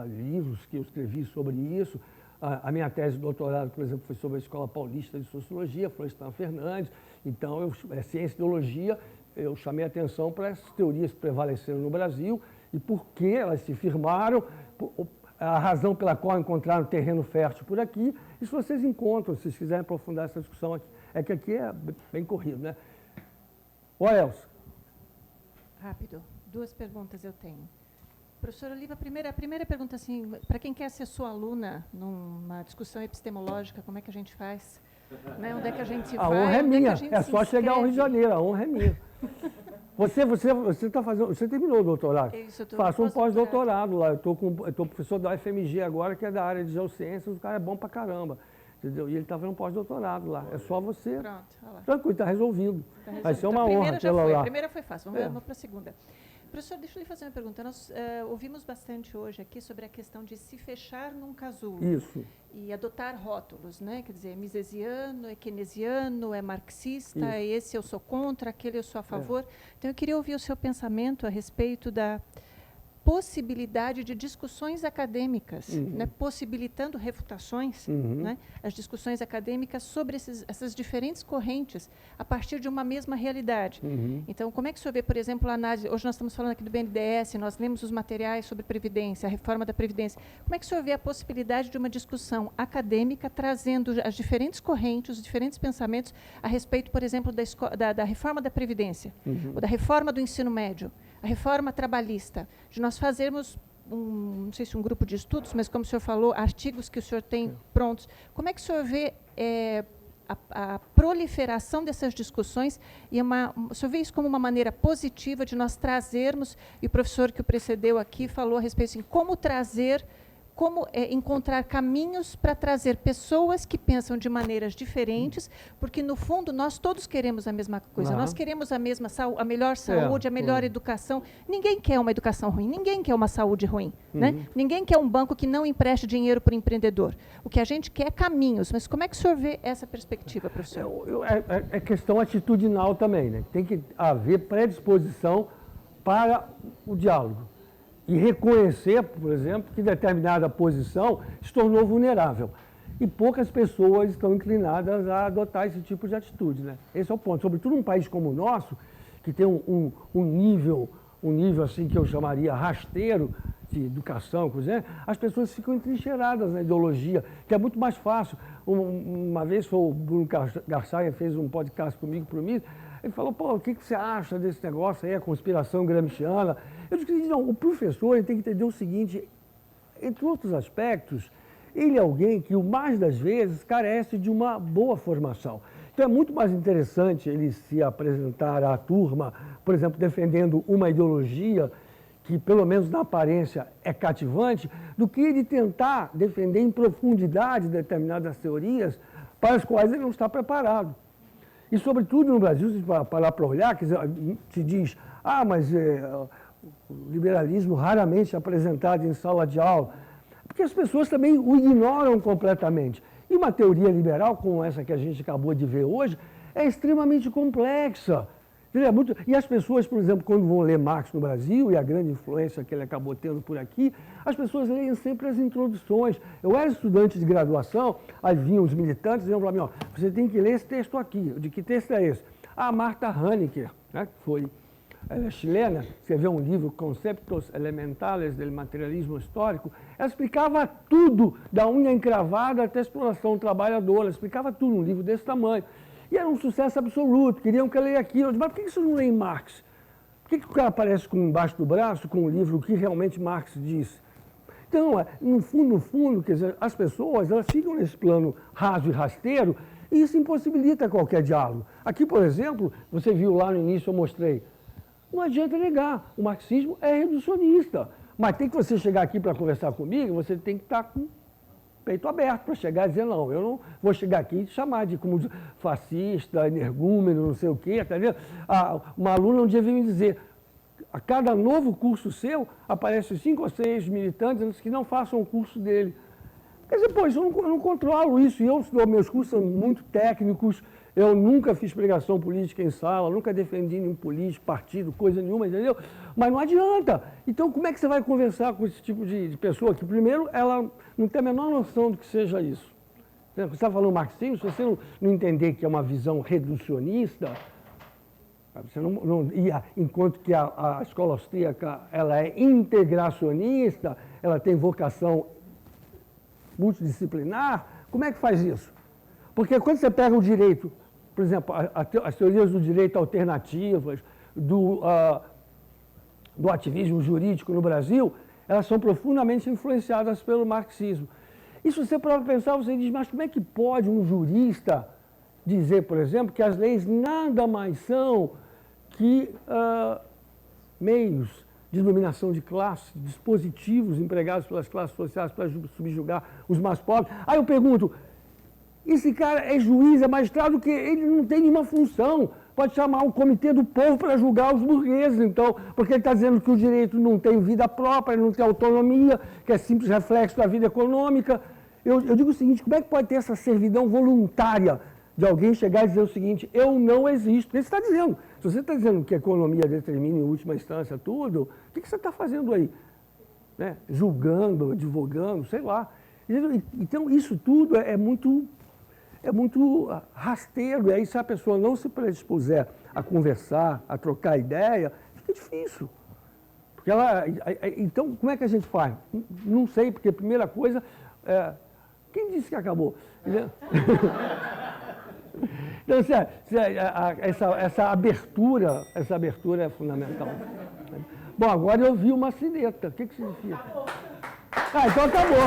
livros que eu escrevi sobre isso. A minha tese de doutorado, por exemplo, foi sobre a Escola Paulista de Sociologia, Florestan Fernandes. Então, ciência e ideologia, eu chamei a atenção para essas teorias que prevaleceram no Brasil e por que elas se firmaram, a razão pela qual encontraram terreno fértil por aqui. E se vocês encontram, se vocês quiserem aprofundar essa discussão aqui, é que aqui é bem corrido, né? Elcio. Rápido, 2 perguntas eu tenho. Professora Oliva, a primeira pergunta, assim, para quem quer ser sua aluna numa discussão epistemológica, como é que a gente faz? Né? Onde é que a gente vai? A honra é minha, é só chegar ao Rio de Janeiro, a honra é minha. Você terminou o doutorado? Isso, eu tô Faça um pós-doutorado lá. Eu tô professor da UFMG agora, que é da área de geociências, o cara é bom pra caramba. Entendeu? E ele está fazendo um pós-doutorado lá. É só você. Pronto, olha lá. Tranquilo, está resolvido. Vai ser uma honra tê-la lá. A primeira foi fácil, vamos para a segunda. Professor, deixa eu lhe fazer uma pergunta. Nós ouvimos bastante hoje aqui sobre a questão de se fechar num casulo. Isso. E adotar rótulos, né? Quer dizer, é misesiano, é keynesiano, é marxista, esse eu sou contra, aquele eu sou a favor. Então, eu queria ouvir o seu pensamento a respeito possibilidade de discussões acadêmicas, né, possibilitando refutações, né, as discussões acadêmicas sobre essas diferentes correntes a partir de uma mesma realidade. Então, como é que o senhor vê, por exemplo, a análise, hoje nós estamos falando aqui do BNDES, nós lemos os materiais sobre Previdência, a reforma da Previdência, como é que o senhor vê a possibilidade de uma discussão acadêmica trazendo as diferentes correntes, os diferentes pensamentos a respeito, por exemplo, da reforma da Previdência, ou da reforma do ensino médio, a reforma trabalhista, de nós fazermos, não sei se um grupo de estudos, mas como o senhor falou, artigos que o senhor tem prontos. Como é que o senhor vê a proliferação dessas discussões e o senhor vê isso como uma maneira positiva de nós trazermos, e o professor que o precedeu aqui falou a respeito assim, como encontrar caminhos para trazer pessoas que pensam de maneiras diferentes, porque, no fundo, nós todos queremos a mesma coisa. Nós queremos a melhor saúde, a melhor educação. Ninguém quer uma educação ruim, ninguém quer uma saúde ruim. Né? Ninguém quer um banco que não empreste dinheiro para o empreendedor. O que a gente quer é caminhos. Mas como é que o senhor vê essa perspectiva, professor? É questão atitudinal também, né? Tem que haver predisposição para o diálogo. E reconhecer, por exemplo, que determinada posição se tornou vulnerável. E poucas pessoas estão inclinadas a adotar esse tipo de atitude, né? Esse é o ponto. Sobretudo um país como o nosso, que tem um nível assim que eu chamaria rasteiro de educação, as pessoas ficam entrincheiradas na ideologia, que é muito mais fácil. Uma vez o Bruno Garçaia fez um podcast comigo, para o MIS, ele falou, o que você acha desse negócio aí, a conspiração gramsciana? Eu disse, não, o professor ele tem que entender o seguinte, entre outros aspectos, ele é alguém que, o mais das vezes, carece de uma boa formação. Então, é muito mais interessante ele se apresentar à turma, por exemplo, defendendo uma ideologia que, pelo menos na aparência, é cativante, do que ele tentar defender em profundidade determinadas teorias para as quais ele não está preparado. E, sobretudo, no Brasil, se parar para olhar, se diz, mas o liberalismo raramente é apresentado em sala de aula, porque as pessoas também o ignoram completamente. E uma teoria liberal, como essa que a gente acabou de ver hoje, é extremamente complexa. E as pessoas, por exemplo, quando vão ler Marx no Brasil, e a grande influência que ele acabou tendo por aqui, as pessoas leem sempre as introduções. Eu era estudante de graduação, aí vinham os militantes e iam para mim, você tem que ler esse texto aqui. De que texto é esse? A Marta Hanecker, né, que foi chilena, escreveu um livro, Conceptos Elementales del Materialismo Histórico, ela explicava tudo, da unha encravada até a exploração trabalhadora, explicava tudo, um livro desse tamanho. E era um sucesso absoluto, queriam que eu leia aquilo. Eu disse, mas por que vocês não leem Marx? Por que o cara aparece embaixo do braço com um livro, o que realmente Marx disse? Então, no fundo, quer dizer, as pessoas elas ficam nesse plano raso e rasteiro e isso impossibilita qualquer diálogo. Aqui, por exemplo, você viu lá no início, eu mostrei, não adianta negar, o marxismo é reducionista, mas tem que você chegar aqui para conversar comigo, você tem que estar com peito aberto para chegar e dizer, não, eu não vou chegar aqui e te chamar de como fascista, energúmeno, não sei o quê, tá vendo? Uma aluna um dia veio me dizer, a cada novo curso seu, aparecem 5 ou 6 militantes que não façam o curso dele. Quer dizer, eu não controlo isso, e meus cursos são muito técnicos, eu nunca fiz pregação política em sala, nunca defendi nenhum político, partido, coisa nenhuma, entendeu? Mas não adianta. Então, como é que você vai conversar com esse tipo de pessoa que, primeiro, ela não tem a menor noção do que seja isso? Você está falando marxismo, se você não entender que é uma visão reducionista, você enquanto que a escola austríaca ela é integracionista, ela tem vocação multidisciplinar, como é que faz isso? Porque quando você pega o direito, por exemplo, as teorias do direito alternativas, do ativismo jurídico no Brasil, elas são profundamente influenciadas pelo marxismo. E se você para pensar, você diz, mas como é que pode um jurista dizer, por exemplo, que as leis nada mais são que meios de dominação de classe, dispositivos empregados pelas classes sociais para subjugar os mais pobres? Aí eu pergunto, esse cara é juiz, é magistrado, que ele não tem nenhuma função. Pode chamar um comitê do povo para julgar os burgueses, então, porque ele está dizendo que o direito não tem vida própria, ele não tem autonomia, que é simples reflexo da vida econômica. Eu digo o seguinte, como é que pode ter essa servidão voluntária de alguém chegar e dizer o seguinte, eu não existo? Porque você está dizendo, se você está dizendo que a economia determina em última instância tudo, o que você está fazendo aí? né, julgando, advogando, sei lá. Então, isso tudo é muito rasteiro. E aí, se a pessoa não se predispuser a conversar, a trocar ideia, fica difícil. Porque então, como é que a gente faz? Não sei, porque a primeira coisa... quem disse que acabou? Então, essa abertura é fundamental. Bom, agora eu vi uma sineta. O que significa? Acabou. Então acabou.